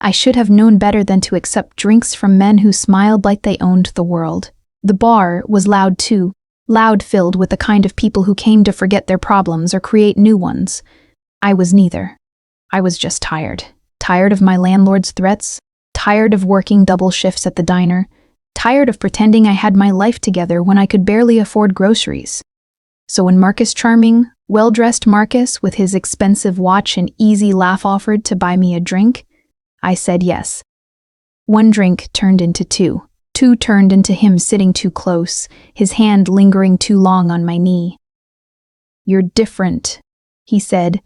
I should have known better than to accept drinks from men who smiled like they owned the world. The bar was loud too, loud filled with the kind of people who came to forget their problems or create new ones. I was neither. I was just tired. Tired of my landlord's threats, tired of working double shifts at the diner, tired of pretending I had my life together when I could barely afford groceries. So when Charming, well-dressed Marcus with his expensive watch and easy laugh offered to buy me a drink, I said yes. One drink turned into two. Two turned into him sitting too close, his hand lingering too long on my knee. "You're different," he said,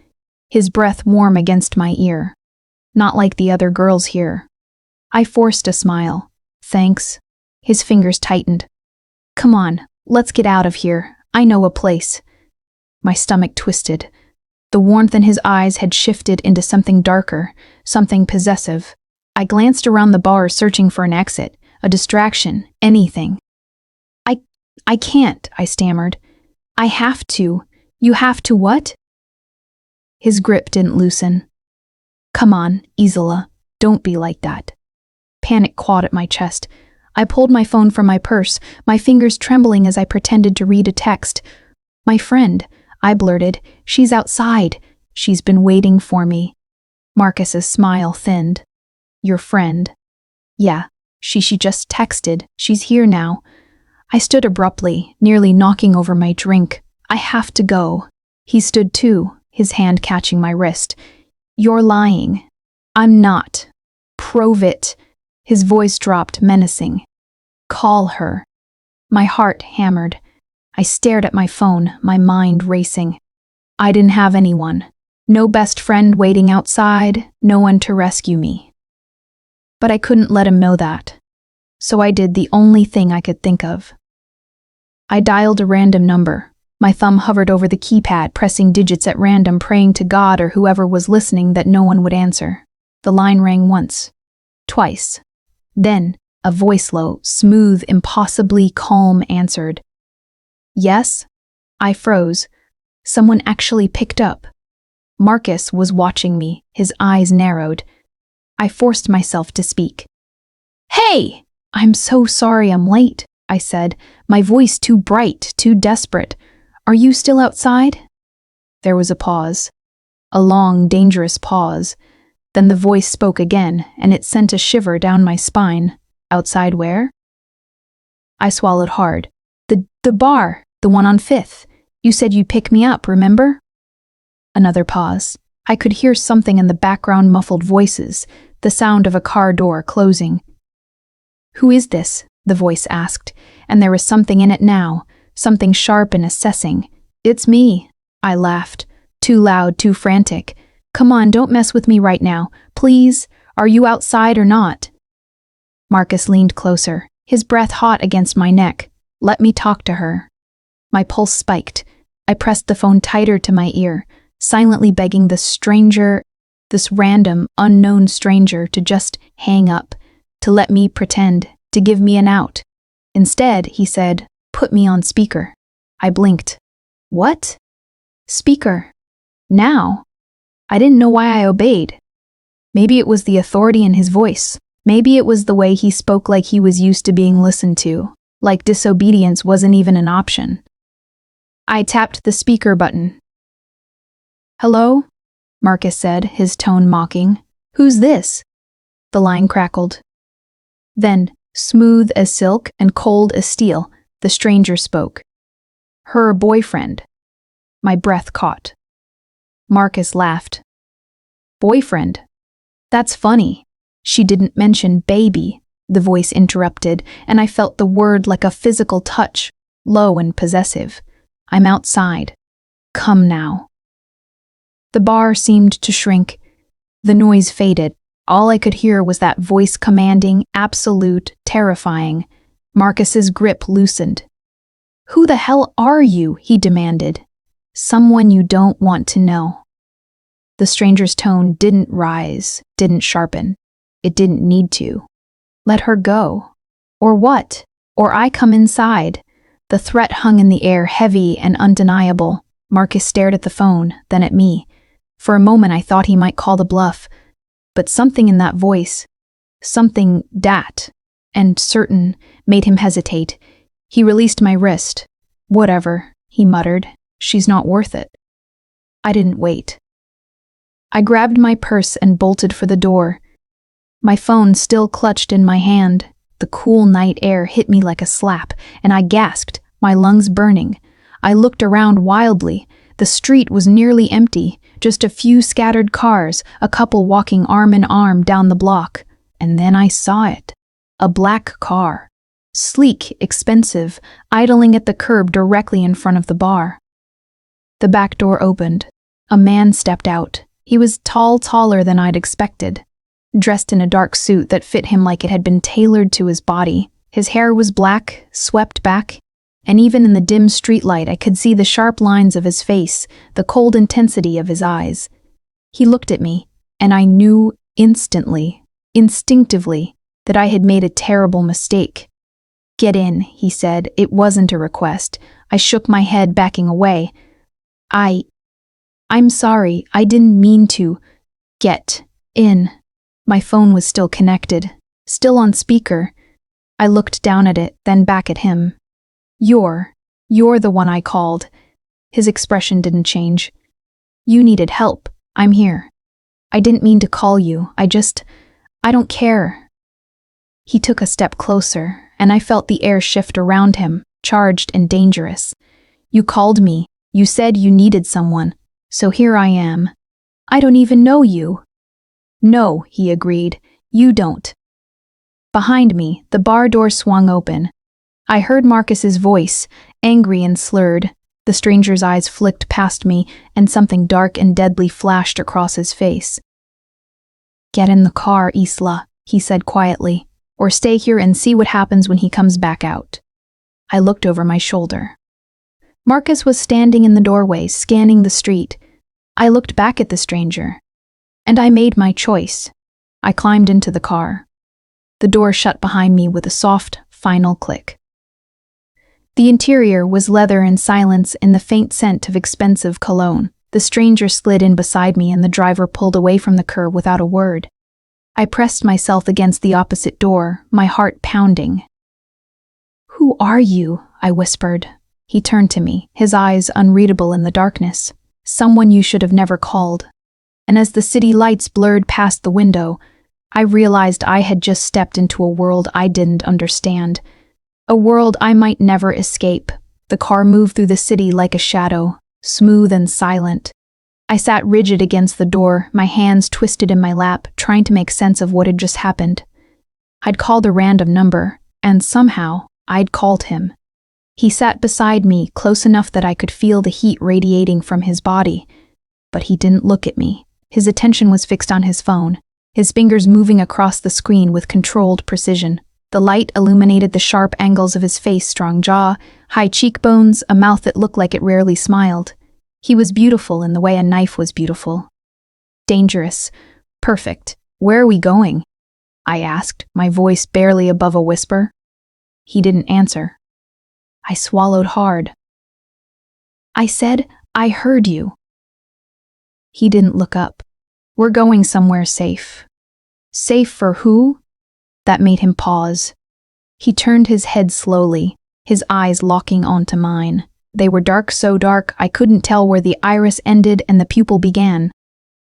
his breath warm against my ear. "Not like the other girls here." I forced a smile. "Thanks." His fingers tightened. "Come on, let's get out of here. I know a place." My stomach twisted. The warmth in his eyes had shifted into something darker, something possessive. I glanced around the bar searching for an exit, a distraction, anything. I can't," I stammered. "I have to." "You have to what?" His grip didn't loosen. "Come on, Isola, don't be like that." Panic clawed at my chest. I pulled my phone from my purse, my fingers trembling as I pretended to read a text. "My friend," I blurted. "She's outside. She's been waiting for me." Marcus's smile thinned. "Your friend?" "Yeah, she just texted. She's here now." I stood abruptly, nearly knocking over my drink. "I have to go." He stood too, his hand catching my wrist. "You're lying." "I'm not." "Prove it." His voice dropped, menacing. "Call her." My heart hammered. I stared at my phone, my mind racing. I didn't have anyone. No best friend waiting outside, no one to rescue me. But I couldn't let him know that. So I did the only thing I could think of. I dialed a random number. My thumb hovered over the keypad, pressing digits at random, praying to God or whoever was listening that no one would answer. The line rang once, twice. Then, a voice low, smooth, impossibly calm answered. "Yes?" I froze. Someone actually picked up. Marcus was watching me, his eyes narrowed. I forced myself to speak. "Hey! I'm so sorry I'm late," I said, my voice too bright, too desperate. "Are you still outside?" There was a pause. A long, dangerous pause. Then the voice spoke again, and it sent a shiver down my spine. "Outside where?" I swallowed hard. The bar, the one on 5th. You said you'd pick me up, remember?" Another pause. I could hear something in the background, muffled voices, the sound of a car door closing. "Who is this?" the voice asked, and there was something in it now, something sharp and assessing. "It's me," I laughed. Too loud, too frantic. "Come on, don't mess with me right now. Please, are you outside or not?" Marcus leaned closer, his breath hot against my neck. "Let me talk to her." My pulse spiked. I pressed the phone tighter to my ear, silently begging this random, unknown stranger to just hang up, to let me pretend, to give me an out. Instead, he said, "Put me on speaker." I blinked. "What?" "Speaker." Now? I didn't know why I obeyed. Maybe it was the authority in his voice. Maybe it was the way he spoke, like he was used to being listened to, like disobedience wasn't even an option. I tapped the speaker button. "Hello?" Marcus said, his tone mocking. "Who's this?" The line crackled. Then, smooth as silk and cold as steel, the stranger spoke. "Her boyfriend." My breath caught. Marcus laughed. "Boyfriend? That's funny. She didn't mention baby," the voice interrupted, and I felt the word like a physical touch, low and possessive. "I'm outside. Come now." The bar seemed to shrink. The noise faded. All I could hear was that voice, commanding, absolute, terrifying. Marcus's grip loosened. "Who the hell are you?" he demanded. "Someone you don't want to know." The stranger's tone didn't rise, didn't sharpen. It didn't need to. Let her go. Or what? Or I come inside. The threat hung in the air, heavy and undeniable. Marcus stared at the phone, then at me. For a moment I thought he might call the bluff. but something in that voice, something dat, and certain, made him hesitate. He released my wrist. Whatever, he muttered. She's not worth it. I didn't wait. I grabbed my purse and bolted for the door. My phone still clutched in my hand. The cool night air hit me like a slap, and I gasped, my lungs burning. I looked around wildly. The street was nearly empty, just a few scattered cars, a couple walking arm in arm down the block. And then I saw it. A black car. Sleek, expensive, idling at the curb directly in front of the bar. The back door opened. A man stepped out. He was taller than I'd expected, dressed in a dark suit that fit him like it had been tailored to his body. His hair was black, swept back, and even in the dim streetlight I could see the sharp lines of his face, the cold intensity of his eyes. He looked at me, and I knew instantly, instinctively, that I had made a terrible mistake. "Get in," he said. It wasn't a request. I shook my head, backing away. I'm sorry, I didn't mean to. Get in. My phone was still connected, still on speaker. I looked down at it, then back at him. You're the one I called. His expression didn't change. You needed help. I'm here. I didn't mean to call you. I don't care. He took a step closer, and I felt the air shift around him, charged and dangerous. You called me. You said you needed someone. So here I am. I don't even know you. No, he agreed. You don't. Behind me, the bar door swung open. I heard Marcus's voice, angry and slurred. The stranger's eyes flicked past me, and something dark and deadly flashed across his face. Get in the car, Isla, he said quietly, or stay here and see what happens when he comes back out. I looked over my shoulder. Marcus was standing in the doorway, scanning the street. I looked back at the stranger, and I made my choice. I climbed into the car. The door shut behind me with a soft, final click. The interior was leather and silence in the faint scent of expensive cologne. The stranger slid in beside me and the driver pulled away from the curb without a word. I pressed myself against the opposite door, my heart pounding. Who are you? I whispered. He turned to me, his eyes unreadable in the darkness. Someone you should have never called. And as the city lights blurred past the window, I realized I had just stepped into a world I didn't understand. A world I might never escape. The car moved through the city like a shadow, smooth and silent. I sat rigid against the door, my hands twisted in my lap, trying to make sense of what had just happened. I'd called a random number, and somehow, I'd called him. He sat beside me, close enough that I could feel the heat radiating from his body. But he didn't look at me. His attention was fixed on his phone, his fingers moving across the screen with controlled precision. The light illuminated the sharp angles of his face, strong jaw, high cheekbones, a mouth that looked like it rarely smiled. He was beautiful in the way a knife was beautiful. Dangerous. Perfect. Where are we going? I asked, my voice barely above a whisper. He didn't answer. I swallowed hard. I said, I heard you. He didn't look up. We're going somewhere safe. Safe for who? That made him pause. He turned his head slowly, his eyes locking onto mine. They were dark, so dark I couldn't tell where the iris ended and the pupil began.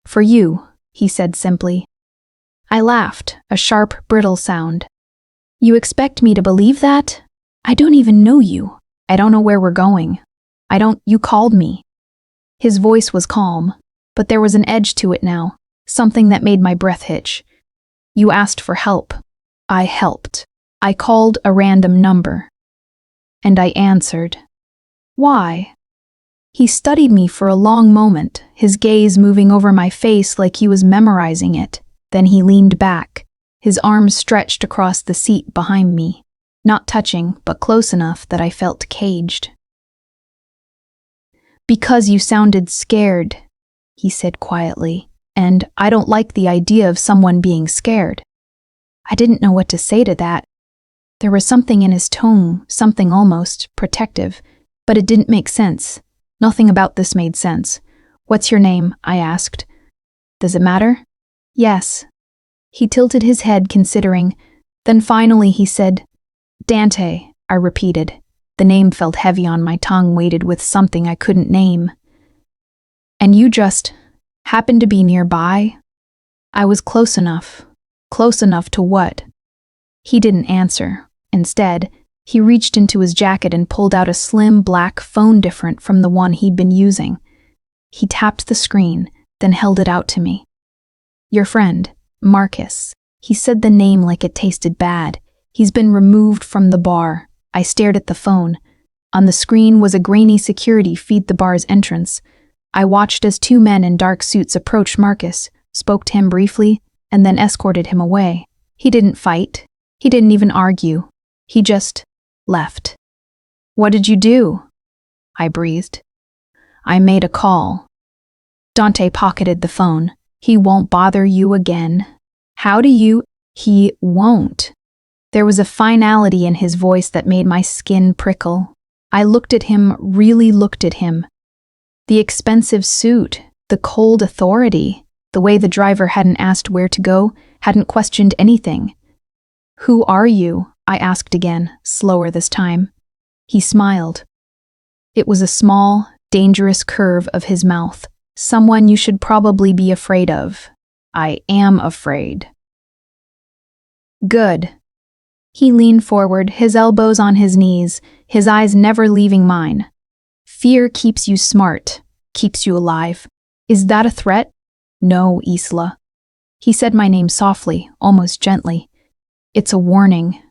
For you, he said simply. I laughed, a sharp, brittle sound. You expect me to believe that? I don't even know you. I don't know where we're going. You called me. His voice was calm, but there was an edge to it now, something that made my breath hitch. You asked for help. I helped. I called a random number. And I answered. Why? He studied me for a long moment, his gaze moving over my face like he was memorizing it. Then he leaned back, his arms stretched across the seat behind me, not touching, but close enough that I felt caged. Because you sounded scared, he said quietly, and I don't like the idea of someone being scared. I didn't know what to say to that. There was something in his tone, something almost protective, but it didn't make sense. Nothing about this made sense. What's your name? I asked. Does it matter? Yes, He tilted his head, considering. Then finally he said, "Dante," I repeated. The name felt heavy on my tongue, weighted with something I couldn't name. "And you just happened to be nearby?" I was close enough. Close enough to what? He didn't answer. Instead, he reached into his jacket and pulled out a slim black phone different from the one he'd been using. He tapped the screen, then held it out to me. "Your friend, Marcus." He said the name like it tasted bad. "He's been removed from the bar." I stared at the phone. On the screen was a grainy security feed the bar's entrance. I watched as two men in dark suits approached Marcus, spoke to him briefly, and then escorted him away. He didn't fight. He didn't even argue. He just left. "What did you do?" I breathed. "I made a call." Dante pocketed the phone. "He won't bother you again." "How do you—" "He won't." There was a finality in his voice that made my skin prickle. I looked at him, really looked at him. The expensive suit, the cold authority, the way the driver hadn't asked where to go, hadn't questioned anything. "Who are you?" I asked again, slower this time. He smiled. It was a small, dangerous curve of his mouth. "Someone you should probably be afraid of." "I am afraid." "Good." He leaned forward, his elbows on his knees, his eyes never leaving mine. "Fear keeps you smart, keeps you alive. Is that a threat?" "No, Isla." He said my name softly, almost gently. "It's a warning."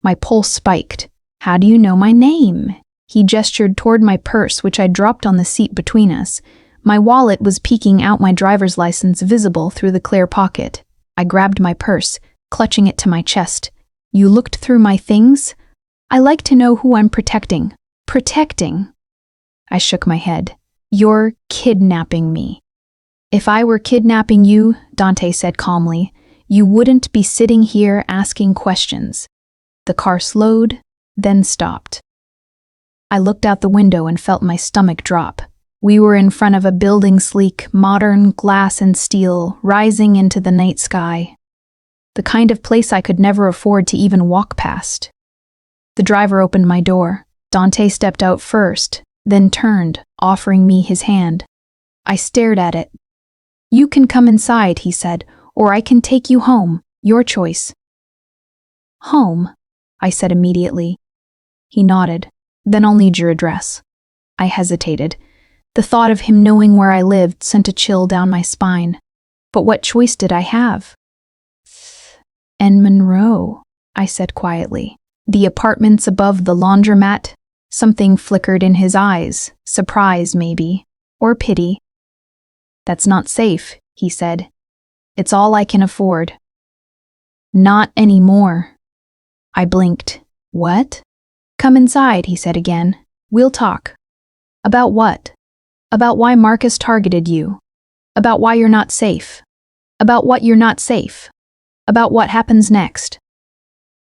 My pulse spiked. "How do you know my name?" He gestured toward my purse, which I dropped on the seat between us. My wallet was peeking out, my driver's license visible through the clear pocket. I grabbed my purse, clutching it to my chest. "You looked through my things?" "I like to know who I'm protecting." "Protecting?" I shook my head. "You're kidnapping me." "If I were kidnapping you," Dante said calmly, "you wouldn't be sitting here asking questions." The car slowed, then stopped. I looked out the window and felt my stomach drop. We were in front of a building, sleek, modern, glass and steel, rising into the night sky. The kind of place I could never afford to even walk past. The driver opened my door. Dante stepped out first, then turned, offering me his hand. I stared at it. "You can come inside," he said, "or I can take you home. Your choice." "Home," I said immediately. He nodded. "Then I'll need your address." I hesitated. The thought of him knowing where I lived sent a chill down my spine. But what choice did I have? "En Monroe," I said quietly. "The apartments above the laundromat." Something flickered in his eyes, surprise maybe, or pity. "That's not safe," he said. "It's all I can afford." "Not anymore." I blinked. "What?" "Come inside," he said again. "We'll talk." "About what?" "About why Marcus targeted you. About why you're not safe. About what you're not safe. About what happens next."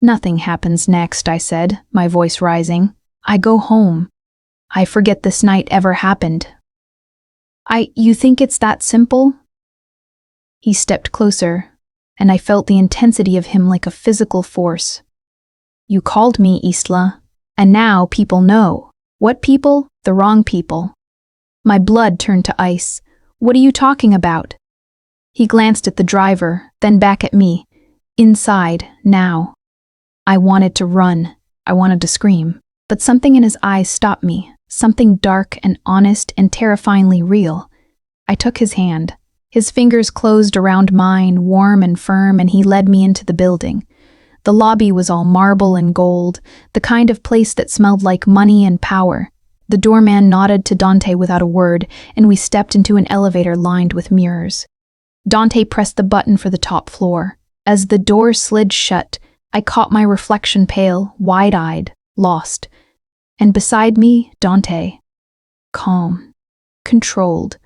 "Nothing happens next," I said, my voice rising. "I go home. I forget this night ever happened." You think it's that simple?" He stepped closer, and I felt the intensity of him like a physical force. "You called me, Isla, and now people know." "What people?" "The wrong people." My blood turned to ice. "What are you talking about?" He glanced at the driver, then back at me. "Inside, now." I wanted to run. I wanted to scream. But something in his eyes stopped me, something dark and honest and terrifyingly real. I took his hand. His fingers closed around mine, warm and firm, and he led me into the building. The lobby was all marble and gold, the kind of place that smelled like money and power. The doorman nodded to Dante without a word, and we stepped into an elevator lined with mirrors. Dante pressed the button for the top floor. As the door slid shut, I caught my reflection, pale, wide-eyed, lost. And beside me, Dante. Calm, controlled,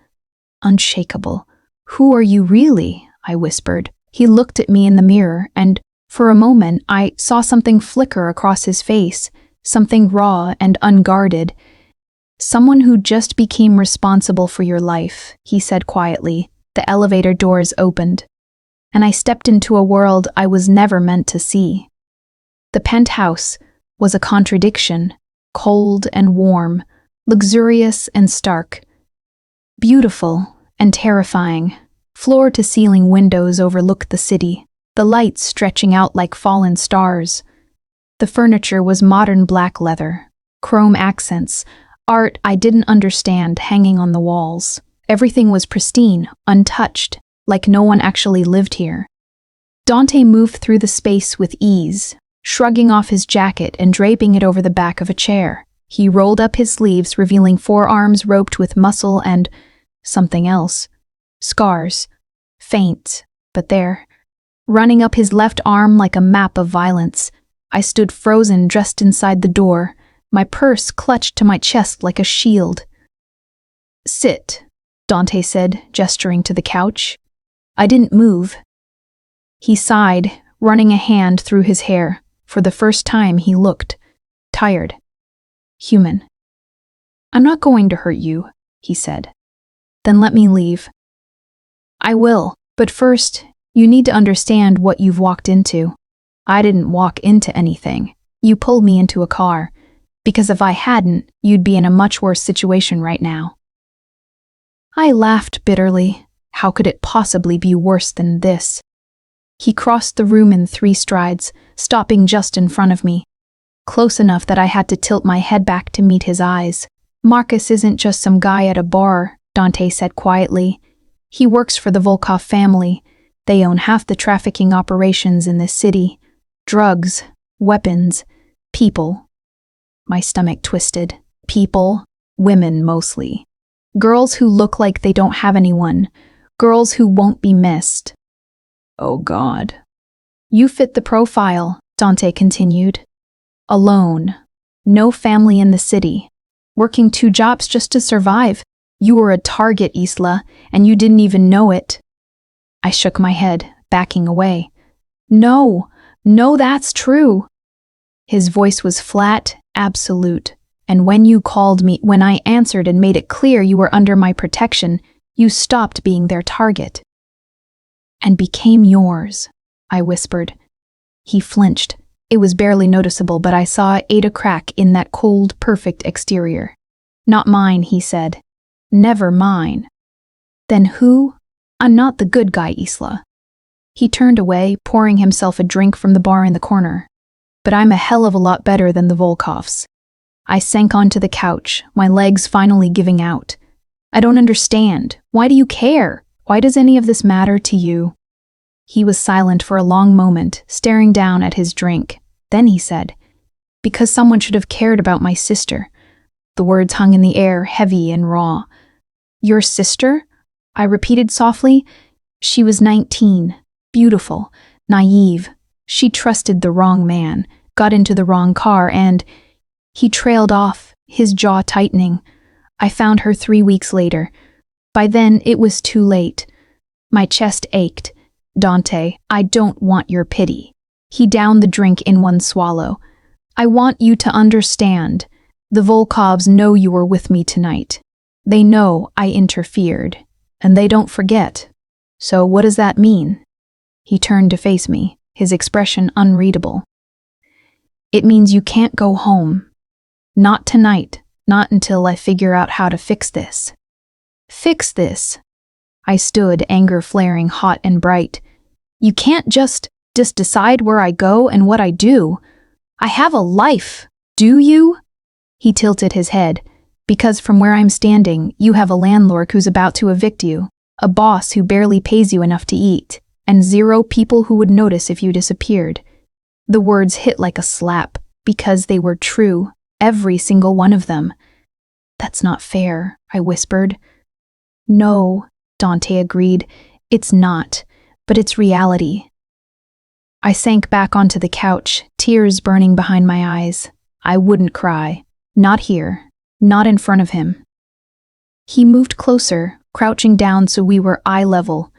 unshakable. "Who are you really?" I whispered. He looked at me in the mirror, and for a moment I saw something flicker across his face, something raw and unguarded. "Someone who just became responsible for your life," he said quietly. The elevator doors opened. and I stepped into a world I was never meant to see. The penthouse was a contradiction, cold and warm, luxurious and stark, beautiful and terrifying. Floor-to-ceiling windows overlooked the city, the lights stretching out like fallen stars. The furniture was modern black leather, chrome accents, art I didn't understand hanging on the walls. Everything was pristine, untouched, like no one actually lived here. Dante moved through the space with ease, shrugging off his jacket and draping it over the back of a chair. He rolled up his sleeves, revealing forearms roped with muscle and something else. Scars. Faint, but there. Running up his left arm like a map of violence. I stood frozen, dressed inside the door, my purse clutched to my chest like a shield. "Sit," Dante said, gesturing to the couch. I didn't move. He sighed, running a hand through his hair. For the first time, he looked tired. Human. "I'm not going to hurt you," he said. "Then let me leave." "I will, but first, you need to understand what you've walked into." "I didn't walk into anything. You pulled me into a car. Because if I hadn't, you'd be in a much worse situation right now." I laughed bitterly. How could it possibly be worse than this? He crossed the room in 3 strides, stopping just in front of me. Close enough that I had to tilt my head back to meet his eyes. "Marcus isn't just some guy at a bar," Dante said quietly. "He works for the Volkov family. They own half the trafficking operations in this city. Drugs, weapons, people." My stomach twisted. People, women mostly. Girls who look like they don't have anyone. Girls who won't be missed. "Oh God." "You fit the profile," Dante continued. "Alone. No family in the city. Working 2 jobs just to survive. You were a target, Isla, and you didn't even know it." I shook my head, backing away. No, that's true." His voice was flat, absolute. "And when I answered and made it clear you were under my protection, you stopped being their target." "And became yours," I whispered. He flinched. It was barely noticeable, but I saw a crack in that cold, perfect exterior. "Not mine," he said. "Never mine." "Then who?" "I'm not the good guy, Isla." He turned away, pouring himself a drink from the bar in the corner. "But I'm a hell of a lot better than the Volkovs." I sank onto the couch, my legs finally giving out. "I don't understand. Why do you care? Why does any of this matter to you?" He was silent for a long moment, staring down at his drink. Then he said, "Because someone should have cared about my sister." The words hung in the air, heavy and raw. "Your sister?" I repeated softly. "She was 19, beautiful, naive. She trusted the wrong man, got into the wrong car, and..." He trailed off, his jaw tightening. "I found her 3 weeks later. By then, it was too late." My chest ached. "Dante, I don't want your pity." He downed the drink in one swallow. "I want you to understand. The Volkovs know you were with me tonight. They know I interfered, and they don't forget. So what does that mean?" He turned to face me, his expression unreadable. "It means you can't go home. Not tonight, not until I figure out how to fix this." "Fix this?" I stood, anger flaring hot and bright. "You can't just decide where I go and what I do. I have a life, do you?" He tilted his head. "Because from where I'm standing, you have a landlord who's about to evict you, a boss who barely pays you enough to eat, and 0 people who would notice if you disappeared." The words hit like a slap, because they were true, every single one of them. "That's not fair," I whispered. "No," Dante agreed. "It's not, but it's reality." I sank back onto the couch, tears burning behind my eyes. I wouldn't cry. Not here. Not in front of him. He moved closer, crouching down so we were eye level.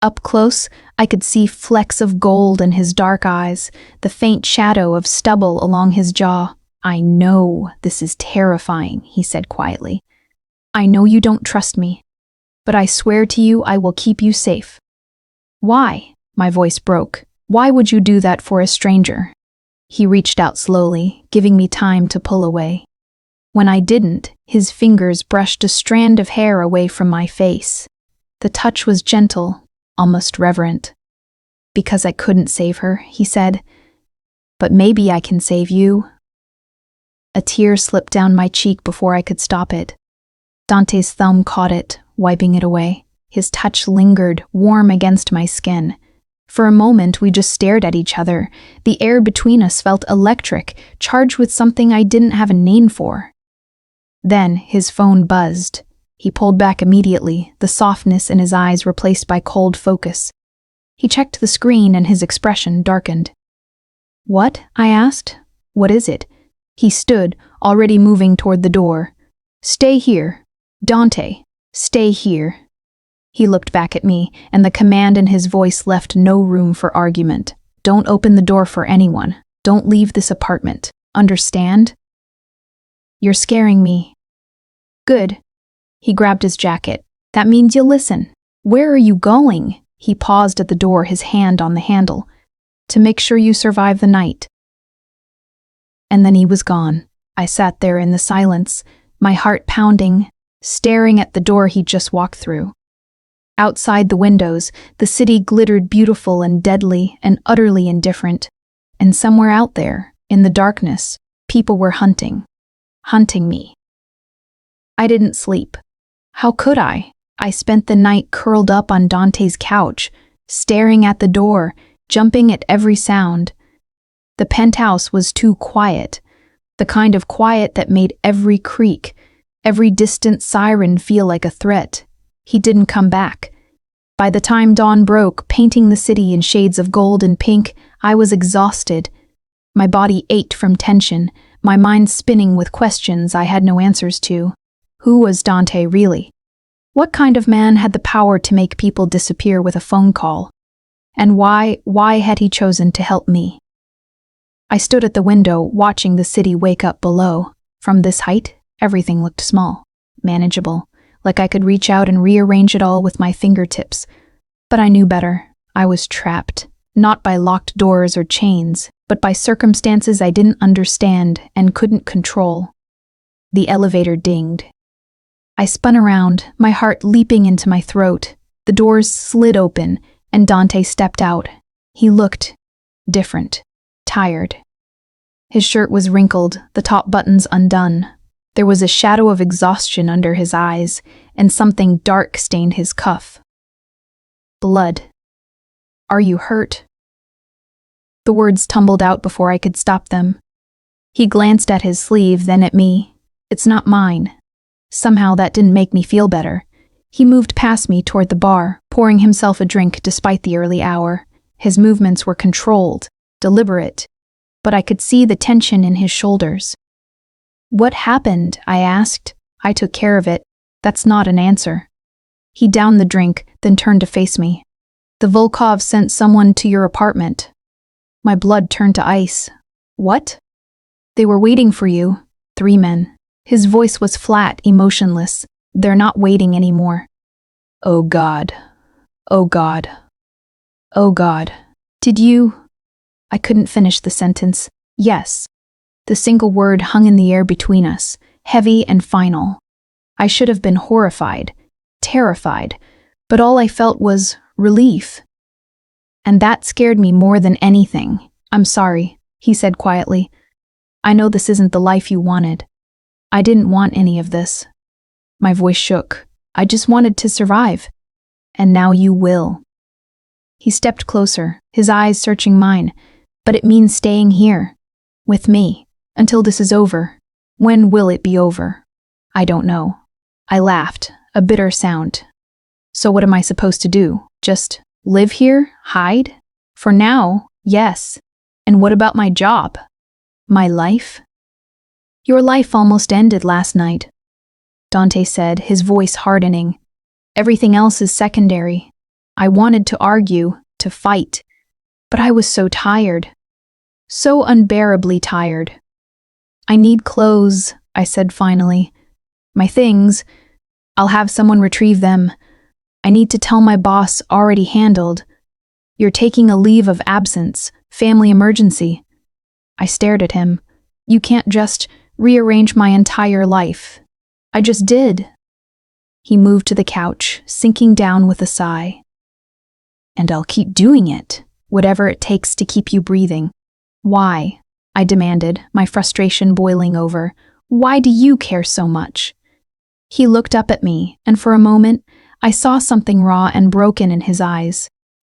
Up close, I could see flecks of gold in his dark eyes, the faint shadow of stubble along his jaw. "I know this is terrifying," he said quietly. "I know you don't trust me, but I swear to you I will keep you safe." "Why?" My voice broke. Why would you do that for a stranger? He reached out slowly, giving me time to pull away. When I didn't, his fingers brushed a strand of hair away from my face. The touch was gentle, almost reverent. Because I couldn't save her, he said. But maybe I can save you. A tear slipped down my cheek before I could stop it. Dante's thumb caught it, wiping it away. His touch lingered, warm against my skin. For a moment, we just stared at each other. The air between us felt electric, charged with something I didn't have a name for. Then his phone buzzed. He pulled back immediately, the softness in his eyes replaced by cold focus. He checked the screen and his expression darkened. What? I asked. What is it? He stood, already moving toward the door. Stay here. Dante, stay here. He looked back at me, and the command in his voice left no room for argument. Don't open the door for anyone. Don't leave this apartment. Understand? You're scaring me. Good. He grabbed his jacket. That means you'll listen. Where are you going? He paused at the door, his hand on the handle. To make sure you survive the night. And then he was gone. I sat there in the silence, my heart pounding, staring at the door he'd just walked through. Outside the windows, the city glittered beautiful and deadly and utterly indifferent. And somewhere out there, in the darkness, people were hunting me. I didn't sleep. How could I? I spent the night curled up on Dante's couch, staring at the door, jumping at every sound. The penthouse was too quiet, the kind of quiet that made every creak, every distant siren feel like a threat. He didn't come back. By the time dawn broke, painting the city in shades of gold and pink, I was exhausted. My body ached from tension, my mind spinning with questions I had no answers to. Who was Dante really? What kind of man had the power to make people disappear with a phone call? And why had he chosen to help me? I stood at the window, watching the city wake up below. From this height, everything looked small, manageable, like I could reach out and rearrange it all with my fingertips. But I knew better. I was trapped, not by locked doors or chains, but by circumstances I didn't understand and couldn't control. The elevator dinged. I spun around, my heart leaping into my throat. The doors slid open, and Dante stepped out. He looked different, tired. His shirt was wrinkled, the top buttons undone. There was a shadow of exhaustion under his eyes, and something dark stained his cuff. Blood. Are you hurt? The words tumbled out before I could stop them. He glanced at his sleeve, then at me. It's not mine. Somehow that didn't make me feel better. He moved past me toward the bar, pouring himself a drink despite the early hour. His movements were controlled, deliberate, but I could see the tension in his shoulders. What happened? I asked. I took care of it. That's not an answer. He downed the drink, then turned to face me. The Volkov sent someone to your apartment. My blood turned to ice. What? They were waiting for you. 3 men. His voice was flat, emotionless. They're not waiting anymore. Oh God. Oh God. Oh God. Did you? I couldn't finish the sentence. Yes. The single word hung in the air between us, heavy and final. I should have been horrified, terrified, but all I felt was relief. And that scared me more than anything. I'm sorry, he said quietly. I know this isn't the life you wanted. I didn't want any of this. My voice shook. I just wanted to survive. And now you will. He stepped closer, his eyes searching mine. But it means staying here, with me, until this is over. When will it be over? I don't know. I laughed, a bitter sound. So what am I supposed to do? Just live here? Hide? For now, yes. And what about my job? My life? Your life almost ended last night, Dante said, his voice hardening. Everything else is secondary. I wanted to argue, to fight, but I was so tired. So unbearably tired. I need clothes, I said finally. My things. I'll have someone retrieve them. I need to tell my boss already handled. You're taking a leave of absence, family emergency. I stared at him. You can't just rearrange my entire life. I just did. He moved to the couch, sinking down with a sigh. And I'll keep doing it, whatever it takes to keep you breathing. Why? I demanded, my frustration boiling over. Why do you care so much? He looked up at me, and for a moment, I saw something raw and broken in his eyes.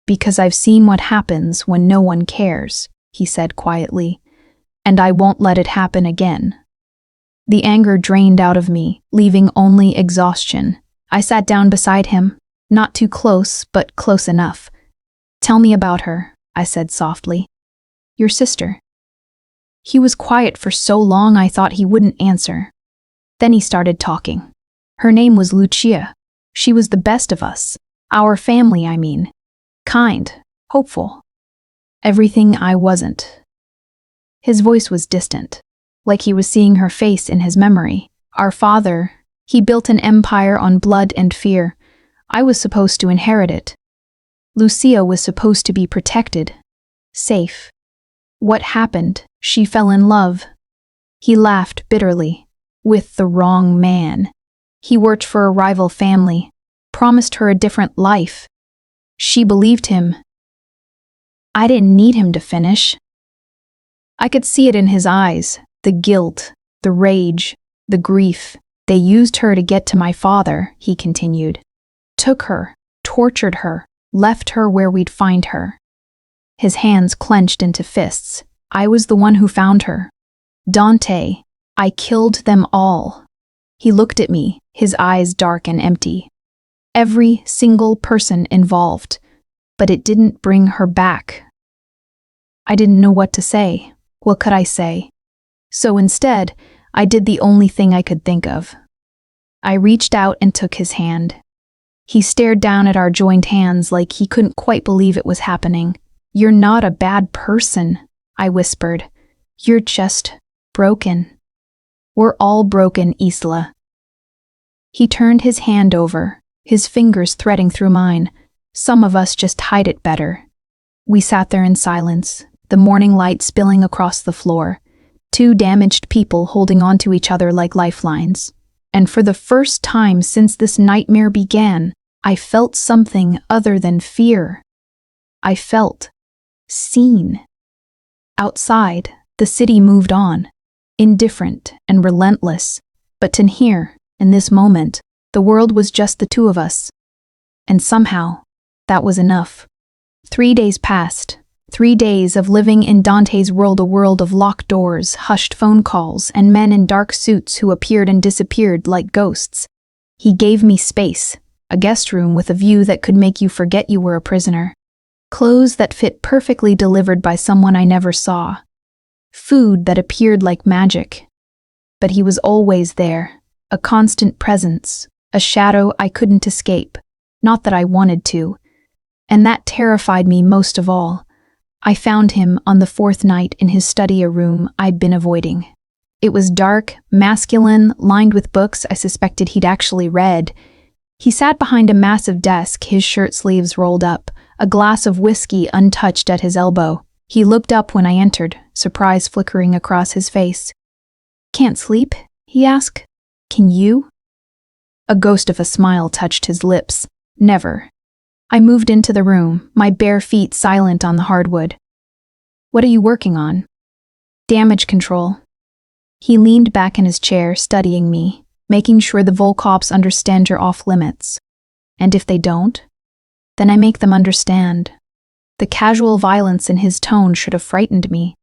Because I've seen what happens when no one cares, he said quietly, and I won't let it happen again. The anger drained out of me, leaving only exhaustion. I sat down beside him, not too close, but close enough. Tell me about her, I said softly. Your sister. He was quiet for so long I thought he wouldn't answer. Then he started talking. Her name was Lucia. She was the best of us. Our family, I mean. Kind, hopeful. Everything I wasn't. His voice was distant, like he was seeing her face in his memory. Our father, he built an empire on blood and fear. I was supposed to inherit it. Lucia was supposed to be protected, safe. What happened? She fell in love. He laughed bitterly. With the wrong man. He worked for a rival family, promised her a different life. She believed him. I didn't need him to finish. I could see it in his eyes, the guilt, the rage, the grief. They used her to get to my father, he continued. Took her, tortured her, left her where we'd find her. His hands clenched into fists. I was the one who found her. Dante, I killed them all. He looked at me, his eyes dark and empty. Every single person involved, but it didn't bring her back. I didn't know what to say. What could I say? So instead, I did the only thing I could think of. I reached out and took his hand. He stared down at our joined hands like he couldn't quite believe it was happening. You're not a bad person, I whispered. You're just broken. We're all broken, Isla. He turned his hand over, his fingers threading through mine. Some of us just hide it better. We sat there in silence, the morning light spilling across the floor, two damaged people holding on to each other like lifelines. And for the first time since this nightmare began, I felt something other than fear. I felt seen. Outside, the city moved on, indifferent and relentless, but in here, in this moment, the world was just the two of us. And somehow, that was enough. 3 days passed, 3 days of living in Dante's world, a world of locked doors, hushed phone calls, and men in dark suits who appeared and disappeared like ghosts. He gave me space, a guest room with a view that could make you forget you were a prisoner. Clothes that fit perfectly delivered by someone I never saw. Food that appeared like magic. But he was always there, a constant presence, a shadow I couldn't escape, not that I wanted to. And that terrified me most of all. I found him on the 4th night in his study, a room I'd been avoiding. It was dark, masculine, lined with books I suspected he'd actually read. He sat behind a massive desk, his shirt sleeves rolled up, a glass of whiskey untouched at his elbow. He looked up when I entered, surprise flickering across his face. Can't sleep? He asked. Can you? A ghost of a smile touched his lips. Never. I moved into the room, my bare feet silent on the hardwood. What are you working on? Damage control. He leaned back in his chair, studying me, making sure the Volkops understand you're off limits. And if they don't, then I make them understand. The casual violence in his tone should have frightened me.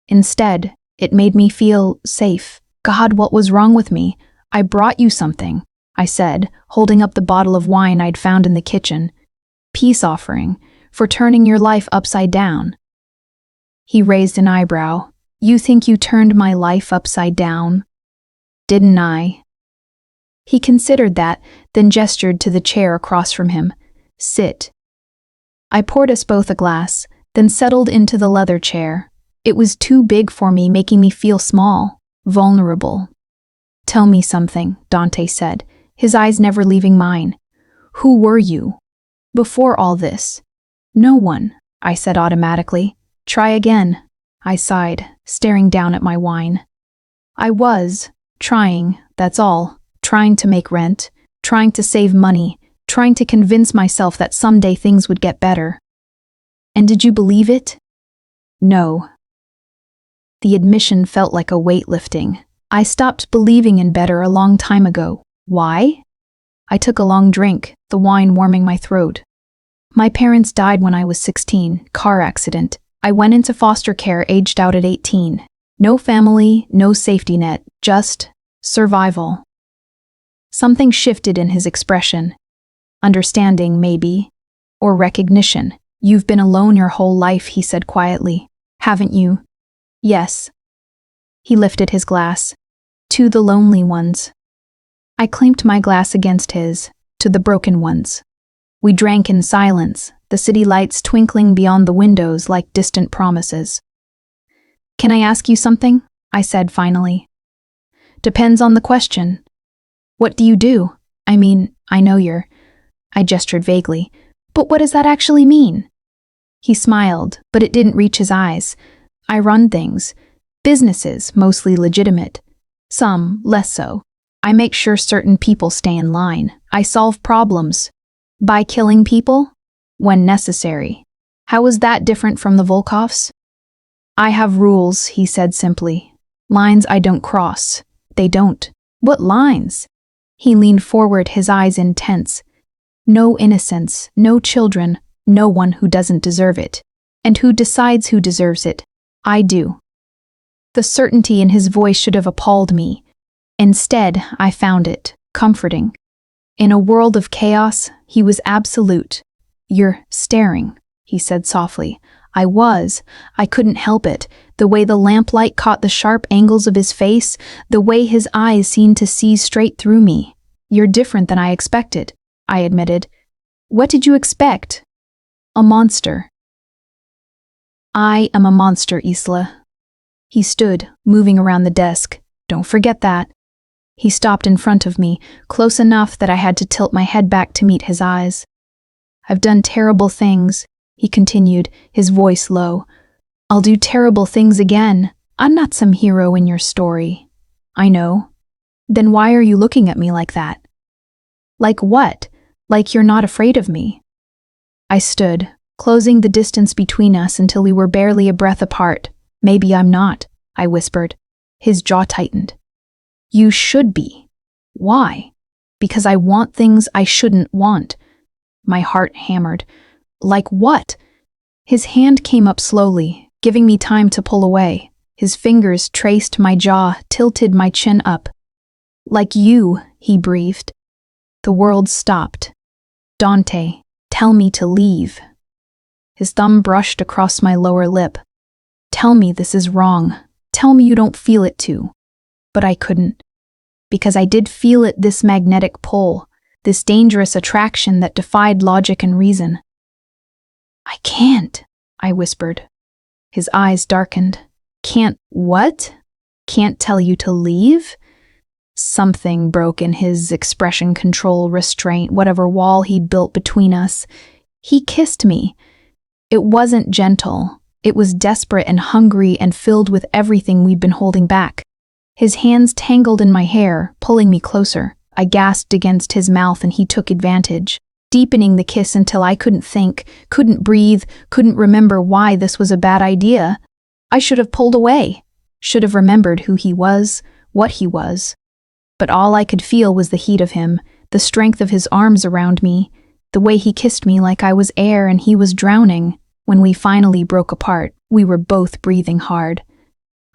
Instead, it made me feel safe. God, what was wrong with me? I brought you something, I said, holding up the bottle of wine I'd found in the kitchen. Peace offering, for turning your life upside down. He raised an eyebrow. You think you turned my life upside down? Didn't I? He considered that, then gestured to the chair across from him. Sit. I poured us both a glass, then settled into the leather chair. It was too big for me, making me feel small, vulnerable. Tell me something, Dante said, his eyes never leaving mine. Who were you? Before all this, No one, I said automatically. Try again, I sighed, staring down at my wine. I was trying, that's all, trying to make rent, trying to save money, trying to convince myself that someday things would get better. And did you believe it? No. The admission felt like a weight lifting. I stopped believing in better a long time ago. Why? I took a long drink, the wine warming my throat. My parents died when I was 16, car accident. I went into foster care aged out at 18. No family, no safety net, just survival. Something shifted in his expression. Understanding, maybe, or recognition. You've been alone your whole life, he said quietly. Haven't you? Yes. He lifted his glass. To the lonely ones. I clamped my glass against his, to the broken ones. We drank in silence, the city lights twinkling beyond the windows like distant promises. Can I ask you something? I said finally. Depends on the question. What do you do? I mean, I know you're... I gestured vaguely. But what does that actually mean? He smiled, but it didn't reach his eyes. I run things. Businesses, mostly legitimate. Some, less so. I make sure certain people stay in line. I solve problems. By killing people? When necessary. How is that different from the Volkovs? I have rules, he said simply. Lines I don't cross. They don't. What lines? He leaned forward, his eyes intense. No innocence, no children, no one who doesn't deserve it. And who decides who deserves it? I do. The certainty in his voice should have appalled me. Instead, I found it comforting. In a world of chaos, he was absolute. You're staring, he said softly. I couldn't help it. The way the lamplight caught the sharp angles of his face, the way his eyes seemed to see straight through me. You're different than I expected, I admitted. What did you expect? A monster. I am a monster, Isla. He stood, moving around the desk. Don't forget that. He stopped in front of me, close enough that I had to tilt my head back to meet his eyes. I've done terrible things, he continued, his voice low. I'll do terrible things again. I'm not some hero in your story. I know. Then why are you looking at me like that? Like what? Like you're not afraid of me. I stood, closing the distance between us until we were barely a breath apart. Maybe I'm not, I whispered. His jaw tightened. You should be. Why? Because I want things I shouldn't want. My heart hammered. Like what? His hand came up slowly, giving me time to pull away. His fingers traced my jaw, tilted my chin up. Like you, he breathed. The world stopped. Dante, tell me to leave. His thumb brushed across my lower lip. Tell me this is wrong. Tell me you don't feel it too. But I couldn't. Because I did feel it, this magnetic pull, this dangerous attraction that defied logic and reason. I can't, I whispered. His eyes darkened. Can't what? Can't tell you to leave? Something broke in his expression, control, restraint, whatever wall he'd built between us. He kissed me. It wasn't gentle. It was desperate and hungry and filled with everything we'd been holding back. His hands tangled in my hair, pulling me closer. I gasped against his mouth and he took advantage, deepening the kiss until I couldn't think, couldn't breathe, couldn't remember why this was a bad idea. I should have pulled away, should have remembered who he was, what he was. But all I could feel was the heat of him, the strength of his arms around me, the way he kissed me like I was air and he was drowning. When we finally broke apart, we were both breathing hard.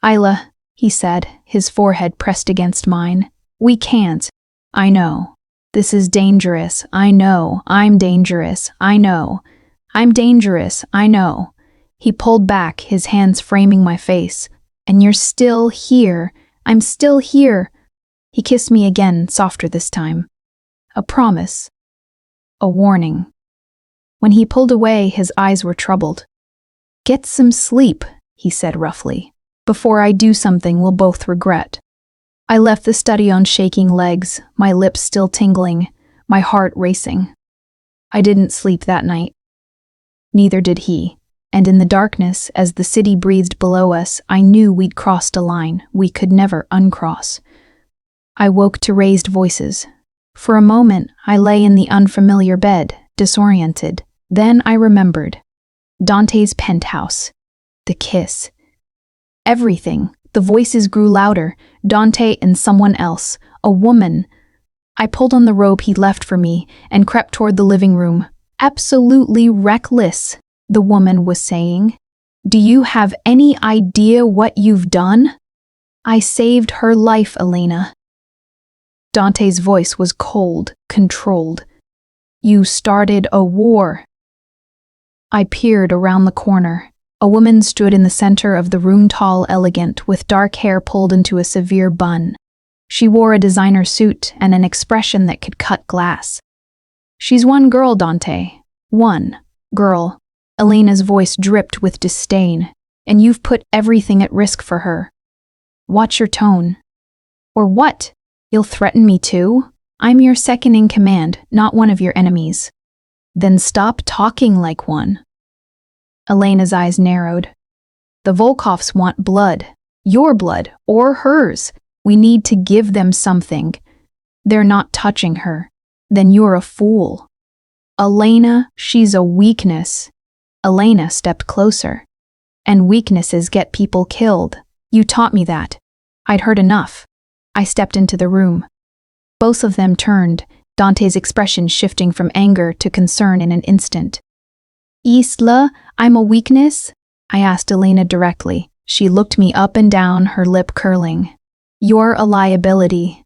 Isla, he said, his forehead pressed against mine. We can't. I know. This is dangerous. I know. I'm dangerous. I know. I'm dangerous. I know. He pulled back, his hands framing my face. And you're still here. I'm still here. He kissed me again, softer this time. A promise. A warning. When he pulled away, his eyes were troubled. Get some sleep, he said roughly. Before I do something we'll both regret. I left the study on shaking legs, my lips still tingling, my heart racing. I didn't sleep that night. Neither did he. And in the darkness, as the city breathed below us, I knew we'd crossed a line we could never uncross. I woke to raised voices. For a moment, I lay in the unfamiliar bed, disoriented. Then I remembered. Dante's penthouse. The kiss. Everything. The voices grew louder. Dante and someone else. A woman. I pulled on the robe he left for me and crept toward the living room. Absolutely reckless, the woman was saying. Do you have any idea what you've done? I saved her life, Elena. Dante's voice was cold, controlled. You started a war. I peered around the corner. A woman stood in the center of the room, tall, elegant, with dark hair pulled into a severe bun. She wore a designer suit and an expression that could cut glass. She's one girl, Dante. One girl. Elena's voice dripped with disdain. And you've put everything at risk for her. Watch your tone. Or what? You'll threaten me too? I'm your second in command, not one of your enemies. Then stop talking like one. Elena's eyes narrowed. The Volkovs want blood. Your blood, or hers. We need to give them something. They're not touching her. Then you're a fool. Elena, she's a weakness. Elena stepped closer. And weaknesses get people killed. You taught me that. I'd heard enough. I stepped into the room. Both of them turned, Dante's expression shifting from anger to concern in an instant. Isla, I'm a weakness? I asked Elena directly. She looked me up and down, her lip curling. You're a liability.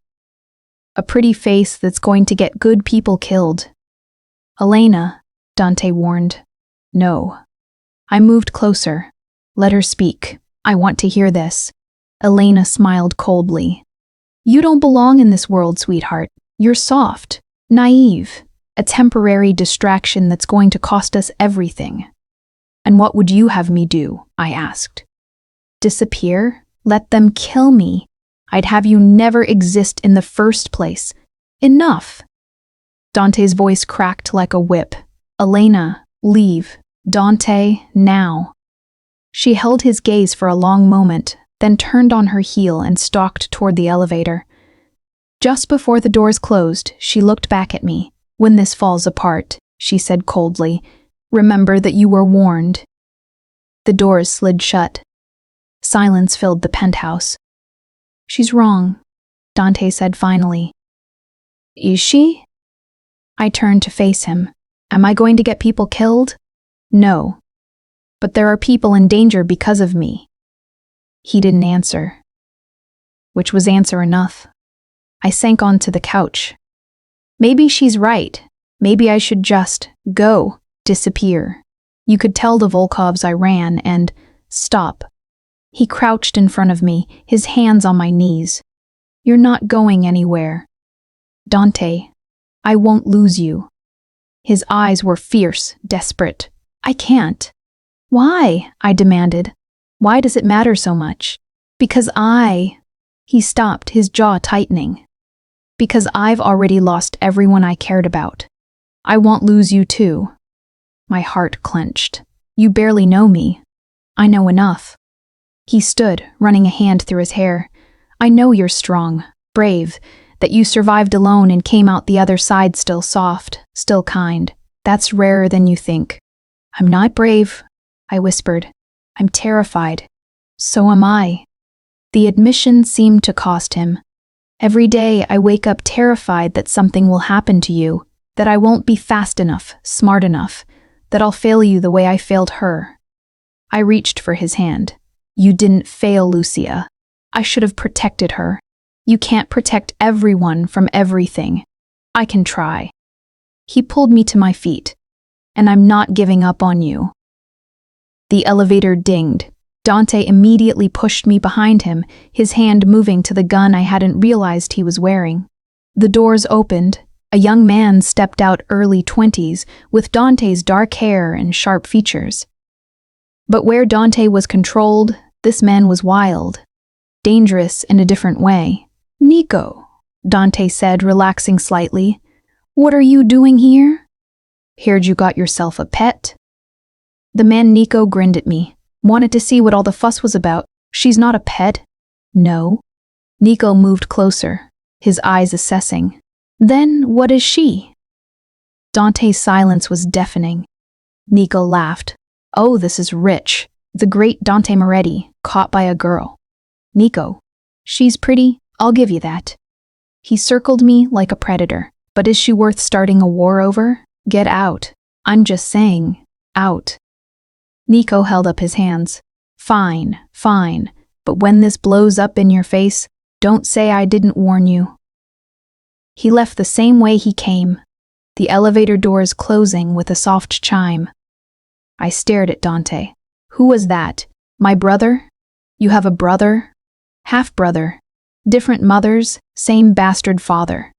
A pretty face that's going to get good people killed. Elena, Dante warned. No. I moved closer. Let her speak. I want to hear this. Elena smiled coldly. You don't belong in this world, sweetheart. You're soft, naive, a temporary distraction that's going to cost us everything. And what would you have me do? I asked. Disappear? Let them kill me. I'd have you never exist in the first place. Enough. Dante's voice cracked like a whip. Elena, leave. Dante, now. She held his gaze for a long moment, then turned on her heel and stalked toward the elevator. Just before the doors closed, she looked back at me. When this falls apart, she said coldly, remember that you were warned. The doors slid shut. Silence filled the penthouse. She's wrong, Dante said finally. Is she? I turned to face him. Am I going to get people killed? No. But there are people in danger because of me. He didn't answer. Which was answer enough. I sank onto the couch. Maybe she's right. Maybe I should just go, disappear. You could tell the Volkovs I ran and stop. He crouched in front of me, his hands on my knees. You're not going anywhere. Dante, I won't lose you. His eyes were fierce, desperate. I can't. Why? I demanded. Why does it matter so much? Because He stopped, his jaw tightening. Because I've already lost everyone I cared about. I won't lose you too. My heart clenched. You barely know me. I know enough. He stood, running a hand through his hair. I know you're strong, brave, that you survived alone and came out the other side still soft, still kind. That's rarer than you think. I'm not brave, I whispered. I'm terrified. So am I. The admission seemed to cost him. Every day I wake up terrified that something will happen to you, that I won't be fast enough, smart enough, that I'll fail you the way I failed her. I reached for his hand. You didn't fail, Lucia. I should have protected her. You can't protect everyone from everything. I can try. He pulled me to my feet. And I'm not giving up on you. The elevator dinged. Dante immediately pushed me behind him, his hand moving to the gun I hadn't realized he was wearing. The doors opened. A young man stepped out, early 20s, with Dante's dark hair and sharp features. But where Dante was controlled, this man was wild. Dangerous in a different way. Nico, Dante said, relaxing slightly. What are you doing here? Heard you got yourself a pet. The man Nico grinned at me. Wanted to see what all the fuss was about. She's not a pet? No. Nico moved closer, his eyes assessing. Then what is she? Dante's silence was deafening. Nico laughed. Oh, this is rich. The great Dante Moretti, caught by a girl. Nico. She's pretty, I'll give you that. He circled me like a predator. But is she worth starting a war over? Get out. I'm just saying, out. Nico held up his hands. Fine, fine, but when this blows up in your face, don't say I didn't warn you. He left the same way he came, the elevator doors closing with a soft chime. I stared at Dante. Who was that? My brother? You have a brother? Half-brother. Different mothers, same bastard father.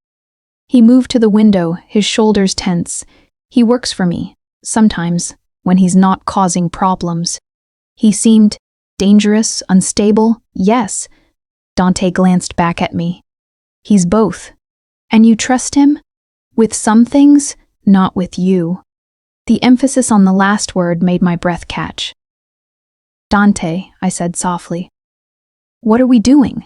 He moved to the window, his shoulders tense. He works for me, sometimes, when he's not causing problems. He seemed dangerous, unstable, yes. Dante glanced back at me. He's both. And you trust him? With some things, not with you. The emphasis on the last word made my breath catch. Dante, I said softly. What are we doing?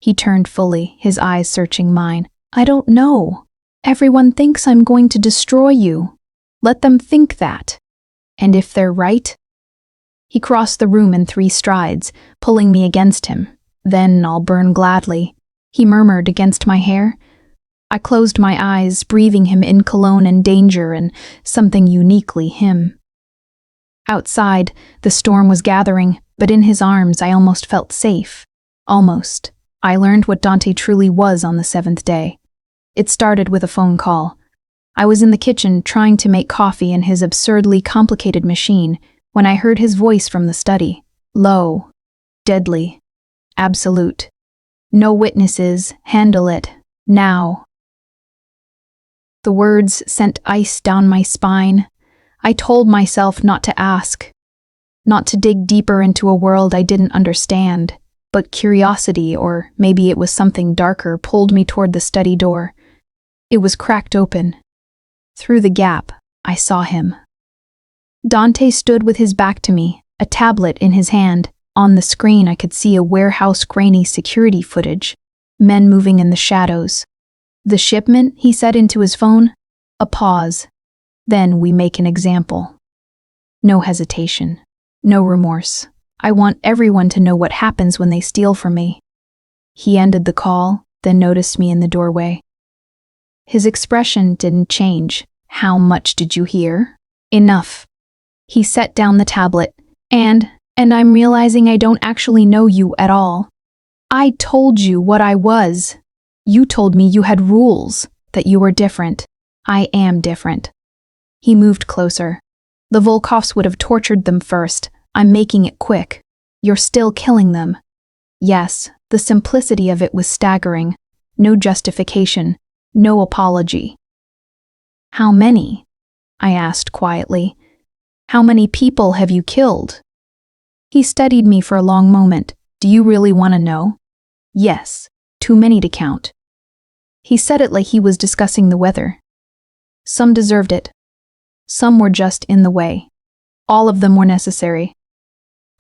He turned fully, his eyes searching mine. I don't know. Everyone thinks I'm going to destroy you. Let them think that. And if they're right? He crossed the room in 3 strides, pulling me against him. Then I'll burn gladly, he murmured against my hair. I closed my eyes, breathing him in cologne and danger and something uniquely him. Outside, the storm was gathering, but in his arms I almost felt safe. Almost. I learned what Dante truly was on the 7th day. It started with a phone call. I was in the kitchen trying to make coffee in his absurdly complicated machine when I heard his voice from the study. Low. Deadly. Absolute. No witnesses. Handle it. Now. The words sent ice down my spine. I told myself not to ask. Not to dig deeper into a world I didn't understand. But curiosity, or maybe it was something darker, pulled me toward the study door. It was cracked open. Through the gap, I saw him. Dante stood with his back to me, a tablet in his hand. On the screen I could see a warehouse-grainy security footage, men moving in the shadows. The shipment, he said into his phone. A pause. Then we make an example. No hesitation. No remorse. I want everyone to know what happens when they steal from me. He ended the call, then noticed me in the doorway. His expression didn't change. How much did you hear? Enough. He set down the tablet, and I'm realizing I don't actually know you at all. I told you what I was. You told me you had rules, that you were different. I am different. He moved closer. The Volkovs would have tortured them first. I'm making it quick. You're still killing them. Yes, the simplicity of it was staggering. No justification. No apology. How many? I asked quietly. How many people have you killed? He studied me for a long moment. Do you really want to know? Yes, too many to count. He said it like he was discussing the weather. Some deserved it. Some were just in the way. All of them were necessary.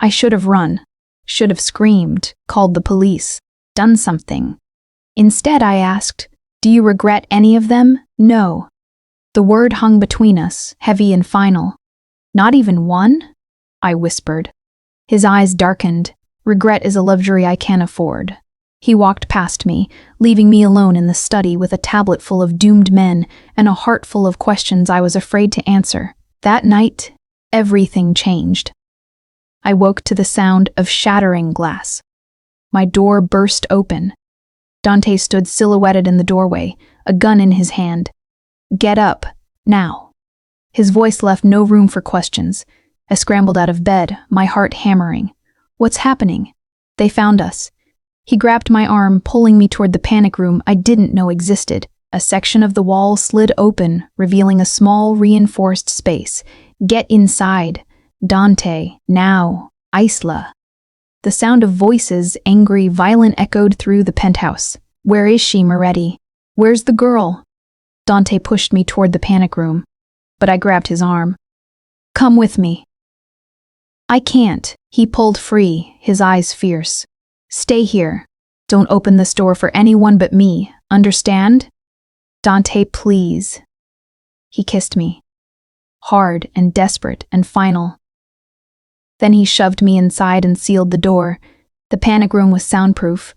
I should have run, should have screamed, called the police, done something. Instead, I asked, do you regret any of them? No. The word hung between us, heavy and final. Not even one? I whispered. His eyes darkened. Regret is a luxury I can't afford. He walked past me, leaving me alone in the study with a tablet full of doomed men and a heart full of questions I was afraid to answer. That night, everything changed. I woke to the sound of shattering glass. My door burst open. Dante stood silhouetted in the doorway, a gun in his hand. Get up, now. His voice left no room for questions. I scrambled out of bed, my heart hammering. What's happening? They found us. He grabbed my arm, pulling me toward the panic room I didn't know existed. A section of the wall slid open, revealing a small, reinforced space. Get inside. Dante, now. Isla. The sound of voices, angry, violent, echoed through the penthouse. Where is she, Moretti? Where's the girl? Dante pushed me toward the panic room, but I grabbed his arm. Come with me. I can't. He pulled free, his eyes fierce. Stay here. Don't open this door for anyone but me, understand? Dante, please. He kissed me. Hard and desperate and final. Then he shoved me inside and sealed the door. The panic room was soundproof.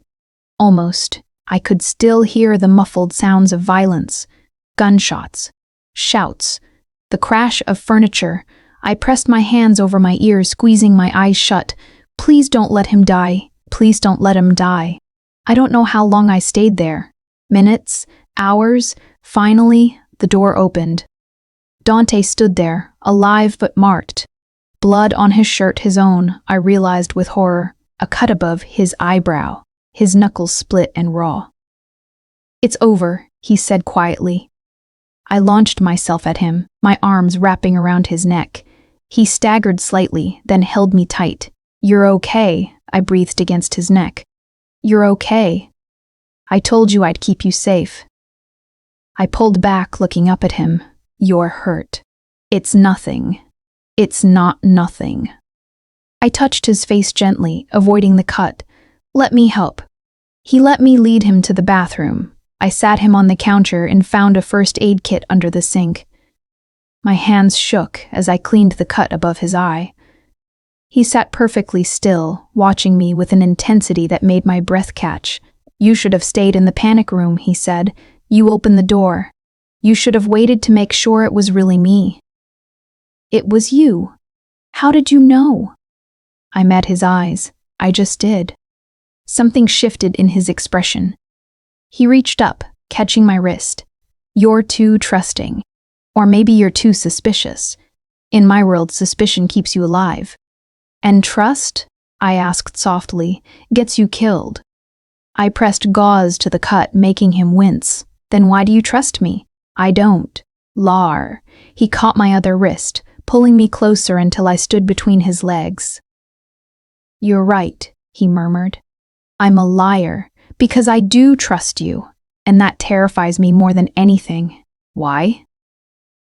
Almost. I could still hear the muffled sounds of violence. Gunshots. Shouts. The crash of furniture. I pressed my hands over my ears, squeezing my eyes shut. Please don't let him die. Please don't let him die. I don't know how long I stayed there. Minutes, hours. Finally, the door opened. Dante stood there, alive but marked. Blood on his shirt, his own, I realized with horror. A cut above his eyebrow. His knuckles split and raw. It's over, he said quietly. I launched myself at him, my arms wrapping around his neck. He staggered slightly, then held me tight. You're okay, I breathed against his neck. You're okay. I told you I'd keep you safe. I pulled back, looking up at him. You're hurt. It's nothing. It's not nothing. I touched his face gently, avoiding the cut. Let me help. He let me lead him to the bathroom. I sat him on the counter and found a first aid kit under the sink. My hands shook as I cleaned the cut above his eye. He sat perfectly still, watching me with an intensity that made my breath catch. You should have stayed in the panic room, he said. You opened the door. You should have waited to make sure it was really me. It was you. How did you know? I met his eyes. I just did. Something shifted in his expression. He reached up, catching my wrist. You're too trusting. Or maybe you're too suspicious. In my world, suspicion keeps you alive. And trust, I asked softly, gets you killed. I pressed gauze to the cut, making him wince. Then why do you trust me? I don't. Lar. He caught my other wrist, pulling me closer until I stood between his legs. You're right, he murmured. I'm a liar, because I do trust you, and that terrifies me more than anything. Why?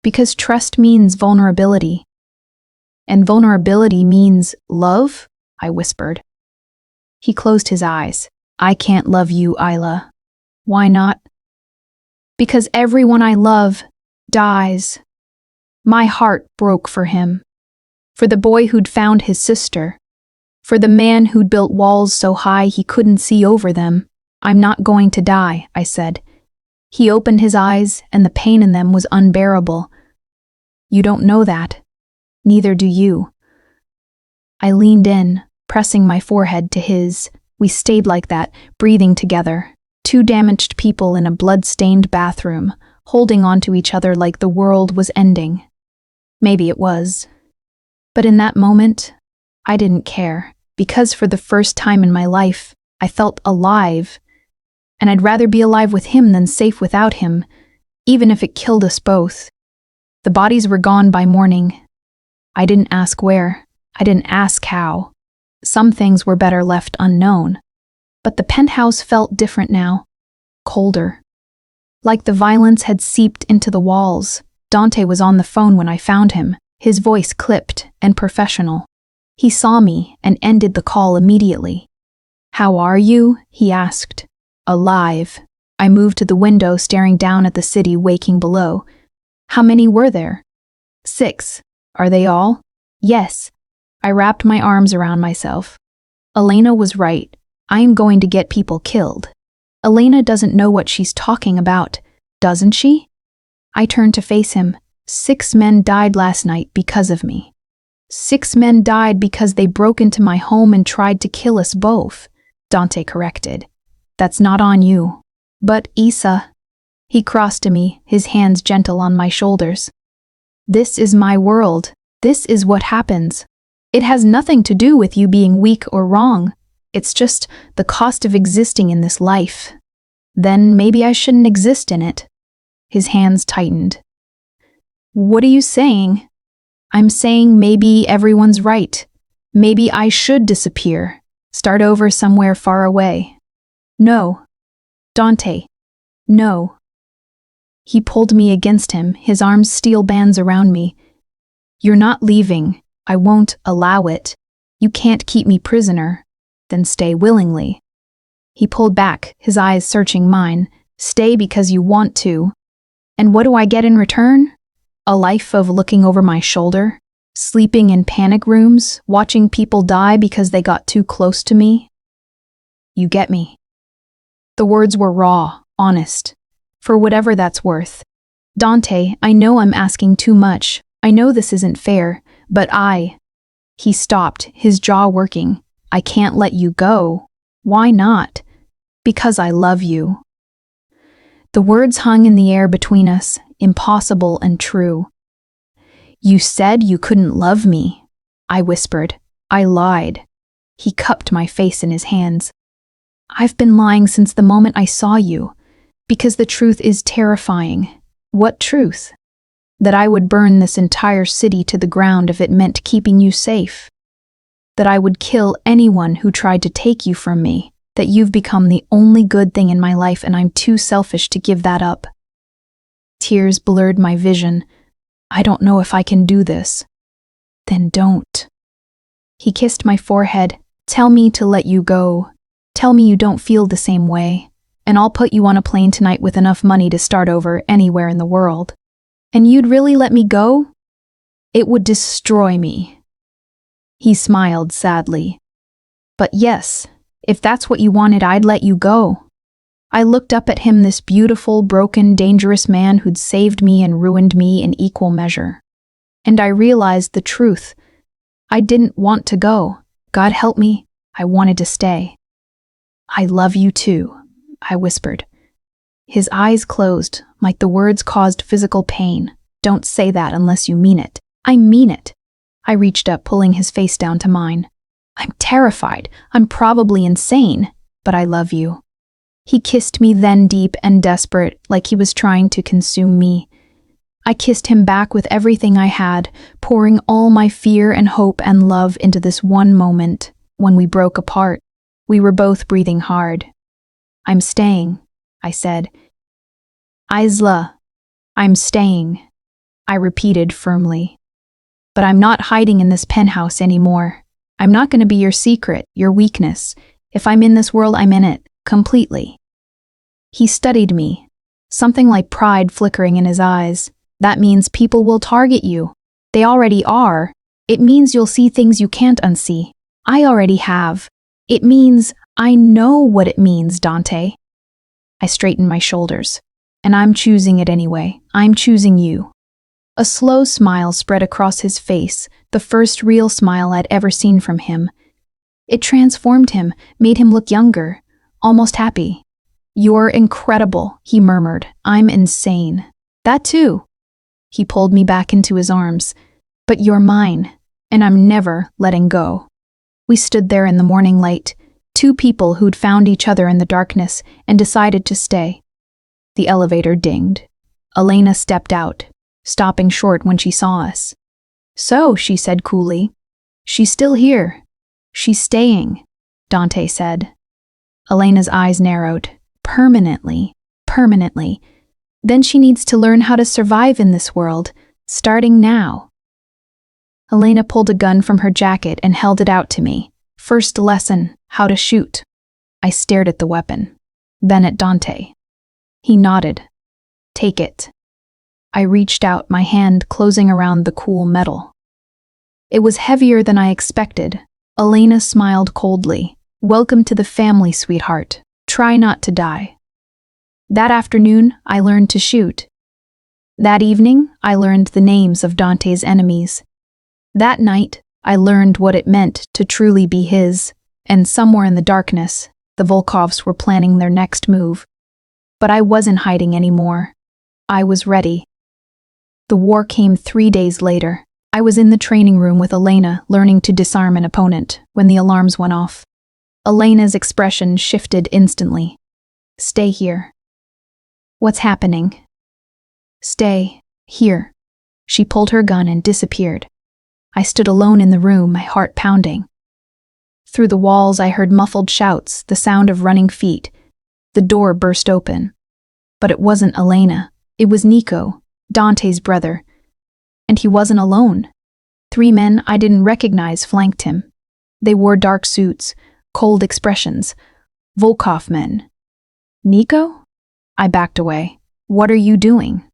Because trust means vulnerability. And vulnerability means love, I whispered. He closed his eyes. I can't love you, Isla. Why not? Because everyone I love dies. My heart broke for him. For the boy who'd found his sister. For the man who'd built walls so high he couldn't see over them. I'm not going to die, I said. He opened his eyes, and the pain in them was unbearable. You don't know that. Neither do you. I leaned in, pressing my forehead to his. We stayed like that, breathing together. Two damaged people in a blood-stained bathroom, holding on to each other like the world was ending. Maybe it was. But in that moment, I didn't care, because for the first time in my life, I felt alive. And I'd rather be alive with him than safe without him, even if it killed us both. The bodies were gone by morning. I didn't ask where. I didn't ask how. Some things were better left unknown. But the penthouse felt different now. Colder. Like the violence had seeped into the walls. Dante was on the phone when I found him, his voice clipped and professional. He saw me and ended the call immediately. How are you? He asked. Alive. I moved to the window, staring down at the city waking below. How many were there? 6. Are they all? Yes. I wrapped my arms around myself. Elena was right. I am going to get people killed. Elena doesn't know what she's talking about, doesn't she? I turned to face him. 6 men died last night because of me. 6 men died because they broke into my home and tried to kill us both, Dante corrected. That's not on you. But Issa. He crossed to me, his hands gentle on my shoulders. This is my world. This is what happens. It has nothing to do with you being weak or wrong. It's just the cost of existing in this life. Then maybe I shouldn't exist in it. His hands tightened. What are you saying? I'm saying maybe everyone's right. Maybe I should disappear. Start over somewhere far away. No. Dante. No. He pulled me against him, his arms steel bands around me. You're not leaving. I won't allow it. You can't keep me prisoner. Then stay willingly. He pulled back, his eyes searching mine. Stay because you want to. And what do I get in return? A life of looking over my shoulder? Sleeping in panic rooms, watching people die because they got too close to me? You get me. The words were raw, honest. For whatever that's worth. Dante, I know I'm asking too much. I know this isn't fair, but He stopped, his jaw working. I can't let you go. Why not? Because I love you. The words hung in the air between us, impossible and true. You said you couldn't love me, I whispered. I lied. He cupped my face in his hands. I've been lying since the moment I saw you, because the truth is terrifying. What truth? That I would burn this entire city to the ground if it meant keeping you safe. That I would kill anyone who tried to take you from me. That you've become the only good thing in my life and I'm too selfish to give that up. Tears blurred my vision. I don't know if I can do this. Then don't. He kissed my forehead. Tell me to let you go. Tell me you don't feel the same way. And I'll put you on a plane tonight with enough money to start over anywhere in the world. And you'd really let me go? It would destroy me. He smiled sadly. But yes, if that's what you wanted, I'd let you go. I looked up at him, this beautiful, broken, dangerous man who'd saved me and ruined me in equal measure. And I realized the truth. I didn't want to go. God help me, I wanted to stay. I love you too, I whispered. His eyes closed, like the words caused physical pain. Don't say that unless you mean it. I mean it. I reached up, pulling his face down to mine. I'm terrified. I'm probably insane, but I love you. He kissed me then, deep and desperate, like he was trying to consume me. I kissed him back with everything I had, pouring all my fear and hope and love into this one moment. When we broke apart, we were both breathing hard. I'm staying, I said. Isla, I'm staying, I repeated firmly. But I'm not hiding in this penthouse anymore. I'm not going to be your secret, your weakness. If I'm in this world, I'm in it, completely. He studied me, something like pride flickering in his eyes. That means people will target you. They already are. It means you'll see things you can't unsee. I already have. It means I know what it means, Dante. I straightened my shoulders. And I'm choosing it anyway. I'm choosing you. A slow smile spread across his face, the first real smile I'd ever seen from him. It transformed him, made him look younger, almost happy. You're incredible, he murmured. I'm insane. That too. He pulled me back into his arms. But you're mine, and I'm never letting go. We stood there in the morning light, two people who'd found each other in the darkness and decided to stay. The elevator dinged. Elena stepped out, stopping short when she saw us. So, she said coolly. She's still here. She's staying, Dante said. Elena's eyes narrowed. Permanently. Then she needs to learn how to survive in this world, starting now. Elena pulled a gun from her jacket and held it out to me. First lesson, how to shoot. I stared at the weapon, then at Dante. He nodded. Take it. I reached out, my hand closing around the cool metal. It was heavier than I expected. Elena smiled coldly. Welcome to the family, sweetheart. Try not to die. That afternoon, I learned to shoot. That evening, I learned the names of Dante's enemies. That night, I learned what it meant to truly be his, and somewhere in the darkness, the Volkovs were planning their next move. But I wasn't hiding anymore. I was ready. The war came 3 days later. I was in the training room with Elena, learning to disarm an opponent, when the alarms went off. Elena's expression shifted instantly. Stay here. What's happening? Stay here. She pulled her gun and disappeared. I stood alone in the room, my heart pounding. Through the walls, I heard muffled shouts, the sound of running feet. The door burst open. But it wasn't Elena. It was Nico, Dante's brother. And he wasn't alone. 3 men I didn't recognize flanked him. They wore dark suits, cold expressions. Volkov men. Nico? I backed away. What are you doing?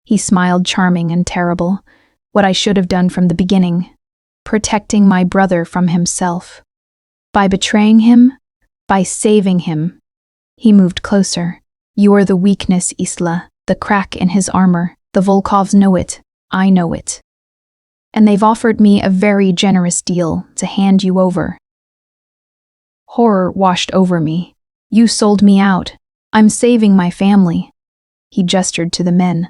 He smiled, charming and terrible. What I should have done from the beginning. Protecting my brother from himself. By betraying him, by saving him. He moved closer. You are the weakness, Isla, the crack in his armor. The Volkovs know it. I know it. And they've offered me a very generous deal to hand you over. Horror washed over me. You sold me out. I'm saving my family. He gestured to the men.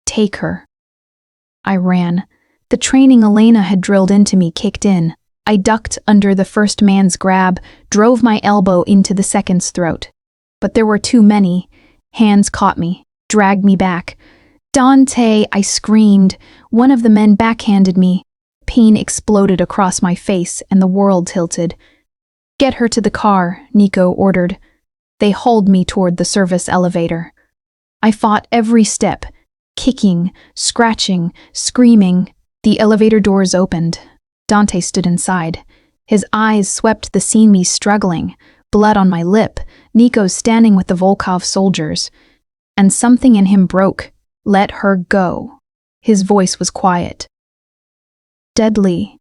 Take her. I ran. The training Elena had drilled into me kicked in. I ducked under the first man's grab, drove my elbow into the second's throat. But there were too many. Hands caught me, dragged me back. Dante, I screamed. One of the men backhanded me. Pain exploded across my face and the world tilted. Get her to the car, Nico ordered. They hauled me toward the service elevator. I fought every step, kicking, scratching, screaming. The elevator doors opened. Dante stood inside. His eyes swept the scene, me struggling, blood on my lip, Nico standing with the Volkov soldiers. And something in him broke. Let her go. His voice was quiet. Deadly.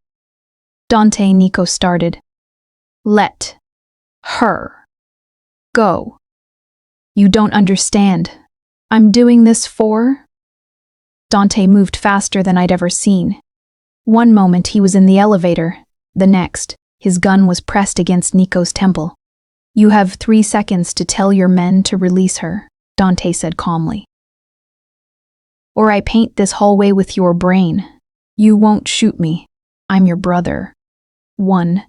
Dante, Nico started. Let her go. You don't understand. I'm doing this for... Dante moved faster than I'd ever seen. One moment he was in the elevator. The next, his gun was pressed against Nico's temple. You have 3 seconds to tell your men to release her, Dante said calmly. Or I paint this hallway with your brain. You won't shoot me. I'm your brother. 1.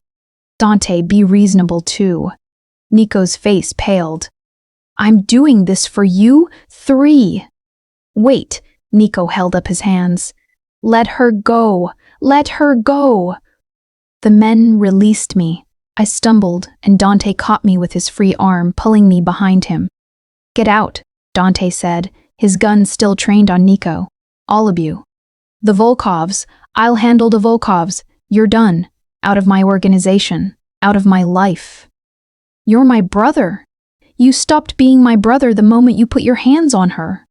Dante, be reasonable too. Nico's face paled. I'm doing this for you. 3. Wait, Nico held up his hands. Let her go. Let her go. The men released me. I stumbled, and Dante caught me with his free arm, pulling me behind him. Get out, Dante said, his gun still trained on Nico. All of you. The Volkovs. I'll handle the Volkovs. You're done. Out of my organization. Out of my life. You're my brother. You stopped being my brother the moment you put your hands on her.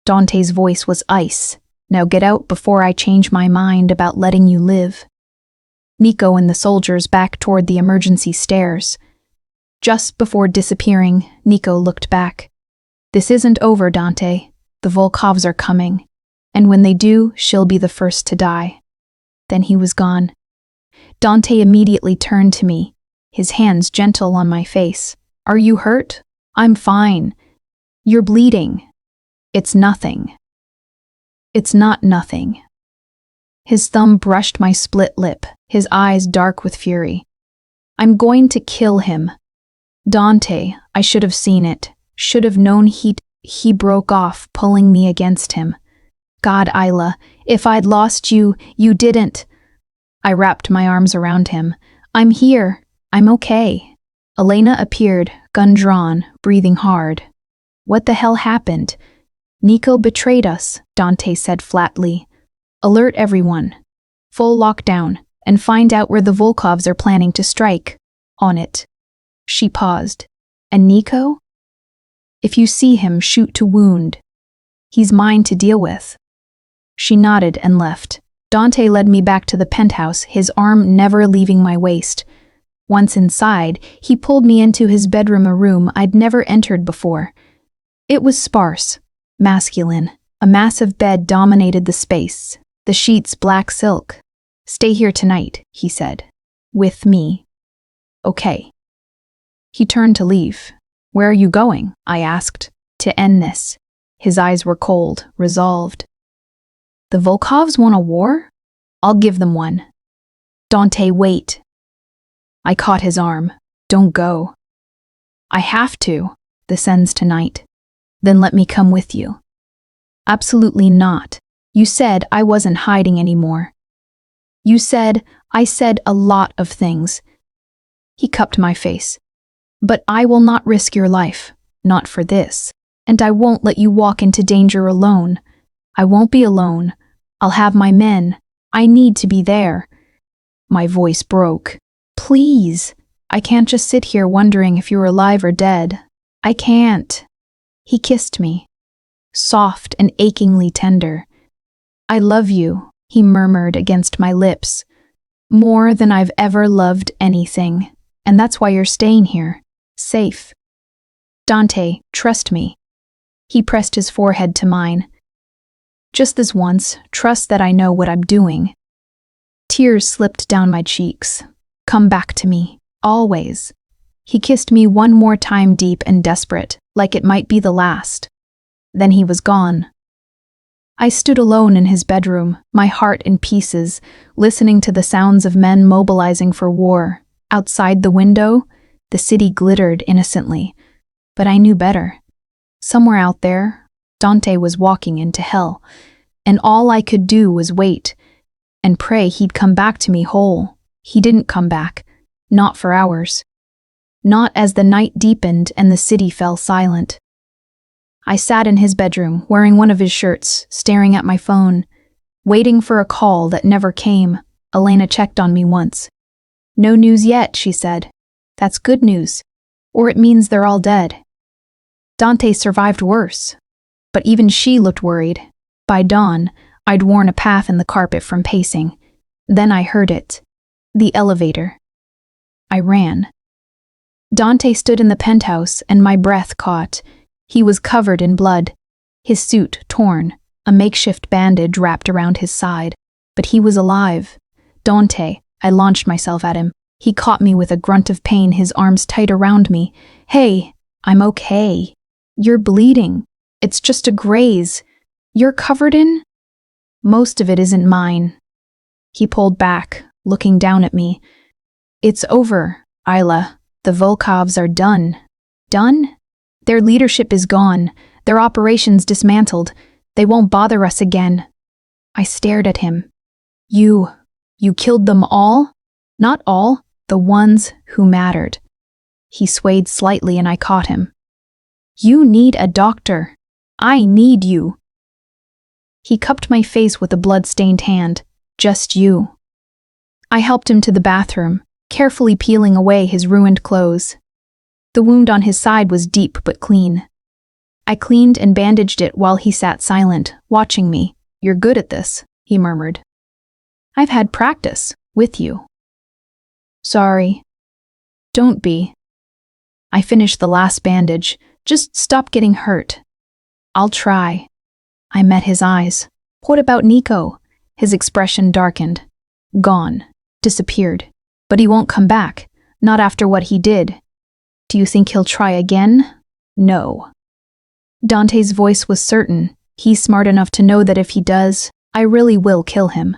Dante's voice was ice. Now get out before I change my mind about letting you live. Nico and the soldiers backed toward the emergency stairs. Just before disappearing, Nico looked back. This isn't over, Dante. The Volkovs are coming. And when they do, she'll be the first to die. Then he was gone. Dante immediately turned to me, his hands gentle on my face. Are you hurt? I'm fine. You're bleeding. It's nothing. It's not nothing. His thumb brushed my split lip, his eyes dark with fury. I'm going to kill him. Dante, I should have seen it. Should have known he broke off, pulling me against him. God, Isla, if I'd lost you, you didn't. I wrapped my arms around him. I'm here. I'm okay. Elena appeared, gun drawn, breathing hard. What the hell happened? Nico betrayed us, Dante said flatly. Alert everyone. Full lockdown, and find out where the Volkovs are planning to strike. On it. She paused. And Nico? If you see him, shoot to wound. He's mine to deal with. She nodded and left. Dante led me back to the penthouse, his arm never leaving my waist. Once inside, he pulled me into his bedroom, a room I'd never entered before. It was sparse, masculine. A massive bed dominated the space, the sheets black silk. Stay here tonight, he said. With me. Okay. He turned to leave. Where are you going? I asked. To end this. His eyes were cold, resolved. The Volkovs want a war? I'll give them one. Dante, wait. I caught his arm. Don't go. I have to. This ends tonight. Then let me come with you. Absolutely not. You said I wasn't hiding anymore. You said I said a lot of things. He cupped my face. But I will not risk your life. Not for this. And I won't let you walk into danger alone. I won't be alone. I'll have my men. I need to be there. My voice broke. Please, I can't just sit here wondering if you're alive or dead. I can't. He kissed me, soft and achingly tender. I love you, he murmured against my lips, more than I've ever loved anything, and that's why you're staying here, safe. Dante, trust me. He pressed his forehead to mine. Just this once, trust that I know what I'm doing. Tears slipped down my cheeks. Come back to me, always. He kissed me one more time, deep and desperate, like it might be the last. Then he was gone. I stood alone in his bedroom, my heart in pieces, listening to the sounds of men mobilizing for war. Outside the window, the city glittered innocently. But I knew better. Somewhere out there, Dante was walking into hell, and all I could do was wait and pray he'd come back to me whole. He didn't come back, not for hours. Not as the night deepened and the city fell silent. I sat in his bedroom, wearing one of his shirts, staring at my phone, waiting for a call that never came. Elena checked on me once. No news yet, she said. That's good news, or it means they're all dead. Dante survived worse, but even she looked worried. By dawn, I'd worn a path in the carpet from pacing. Then I heard it. The elevator. I ran. Dante stood in the penthouse, and my breath caught. He was covered in blood, his suit torn, a makeshift bandage wrapped around his side. But he was alive. Dante, I launched myself at him. He caught me with a grunt of pain, his arms tight around me. Hey, I'm okay. You're bleeding. It's just a graze. You're covered in? Most of it isn't mine. He pulled back, looking down at me. It's over, Isla. The Volkovs are done. Done? Their leadership is gone. Their operations dismantled. They won't bother us again. I stared at him. You killed them all? Not all, the ones who mattered. He swayed slightly and I caught him. You need a doctor. I need you. He cupped my face with a blood-stained hand. Just you. I helped him to the bathroom, carefully peeling away his ruined clothes. The wound on his side was deep but clean. I cleaned and bandaged it while he sat silent, watching me. You're good at this, he murmured. I've had practice, with you. Sorry. Don't be. I finished the last bandage. Just stop getting hurt. I'll try. I met his eyes. What about Nico? His expression darkened. Gone. Disappeared. But he won't come back. Not after what he did. Do you think he'll try again? No. Dante's voice was certain. He's smart enough to know that if he does, I really will kill him.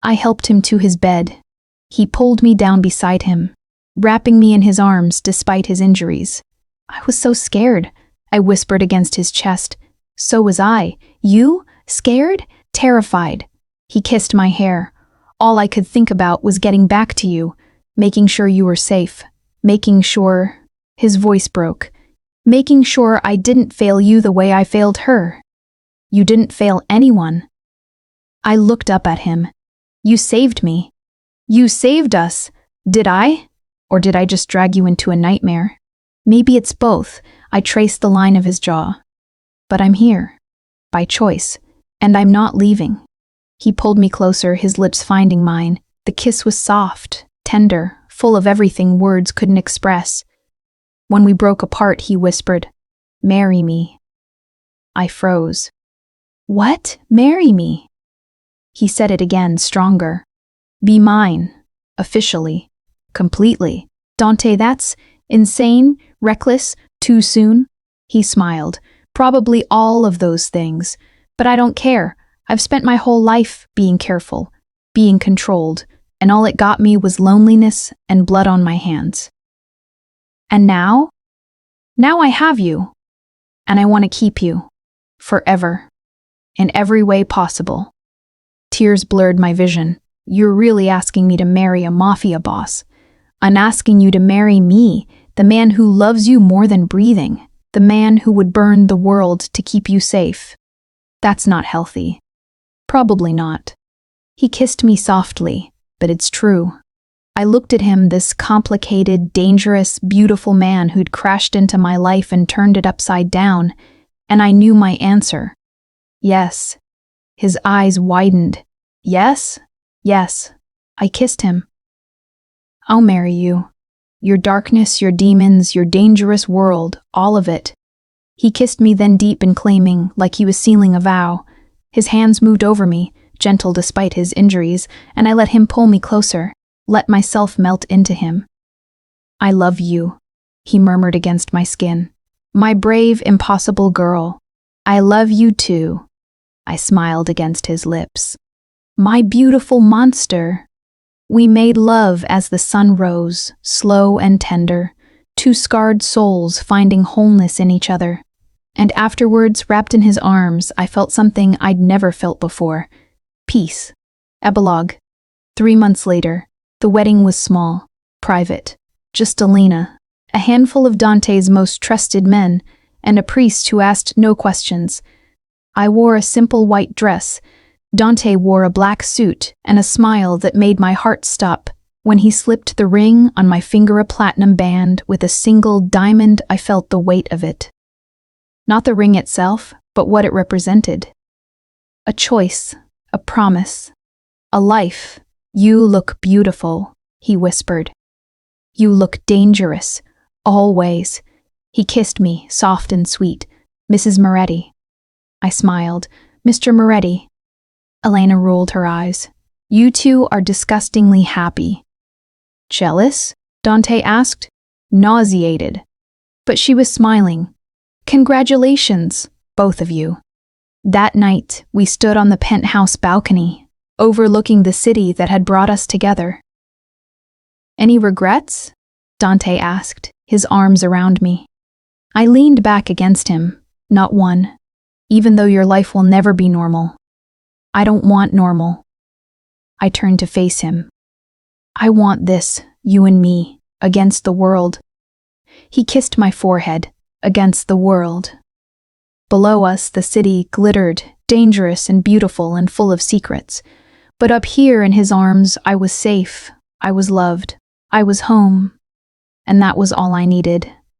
I helped him to his bed. He pulled me down beside him, wrapping me in his arms despite his injuries. I was so scared, I whispered against his chest. So was I. You? Scared? Terrified. He kissed my hair. All I could think about was getting back to you, making sure you were safe, making sure... His voice broke. Making sure I didn't fail you the way I failed her. You didn't fail anyone. I looked up at him. You saved me. You saved us. Did I? Or did I just drag you into a nightmare? Maybe it's both. I traced the line of his jaw. But I'm here. By choice. And I'm not leaving. He pulled me closer, his lips finding mine. The kiss was soft, tender, full of everything words couldn't express. When we broke apart, he whispered, "Marry me." I froze. What? Marry me? He said it again, stronger. Be mine. Officially. Completely. Dante, that's insane, reckless, too soon. He smiled. Probably all of those things. But I don't care. I've spent my whole life being careful, being controlled, and all it got me was loneliness and blood on my hands. And now? Now I have you. And I want to keep you. Forever. In every way possible. Tears blurred my vision. You're really asking me to marry a mafia boss. I'm asking you to marry me, the man who loves you more than breathing, the man who would burn the world to keep you safe. That's not healthy. Probably not. He kissed me softly, but it's true. I looked at him, this complicated, dangerous, beautiful man who'd crashed into my life and turned it upside down, and I knew my answer. Yes. His eyes widened. Yes? Yes. I kissed him. I'll marry you. Your darkness, your demons, your dangerous world, all of it. He kissed me then deep and claiming, like he was sealing a vow. His hands moved over me, gentle despite his injuries, and I let him pull me closer, let myself melt into him. I love you, he murmured against my skin. My brave, impossible girl. I love you too. I smiled against his lips. My beautiful monster. We made love as the sun rose, slow and tender, two scarred souls finding wholeness in each other. And afterwards, wrapped in his arms, I felt something I'd never felt before. Peace. Epilogue. 3 months later, the wedding was small, private. Just Alina, a handful of Dante's most trusted men, and a priest who asked no questions. I wore a simple white dress. Dante wore a black suit and a smile that made my heart stop. When he slipped the ring on my finger, a platinum band with a single diamond, I felt the weight of it. Not the ring itself, but what it represented. A choice, a promise, a life. You look beautiful, he whispered. You look dangerous, always. He kissed me, soft and sweet. Mrs. Moretti. I smiled. Mr. Moretti. Elena rolled her eyes. You two are disgustingly happy. Jealous? Dante asked. Nauseated. But she was smiling. Congratulations, both of you. That night, we stood on the penthouse balcony, overlooking the city that had brought us together. Any regrets? Dante asked, his arms around me. I leaned back against him. Not one. Even though your life will never be normal. I don't want normal. I turned to face him. I want this, you and me, against the world. He kissed my forehead, against the world. Below us, the city glittered, dangerous and beautiful and full of secrets. But up here in his arms, I was safe, I was loved, I was home. And that was all I needed.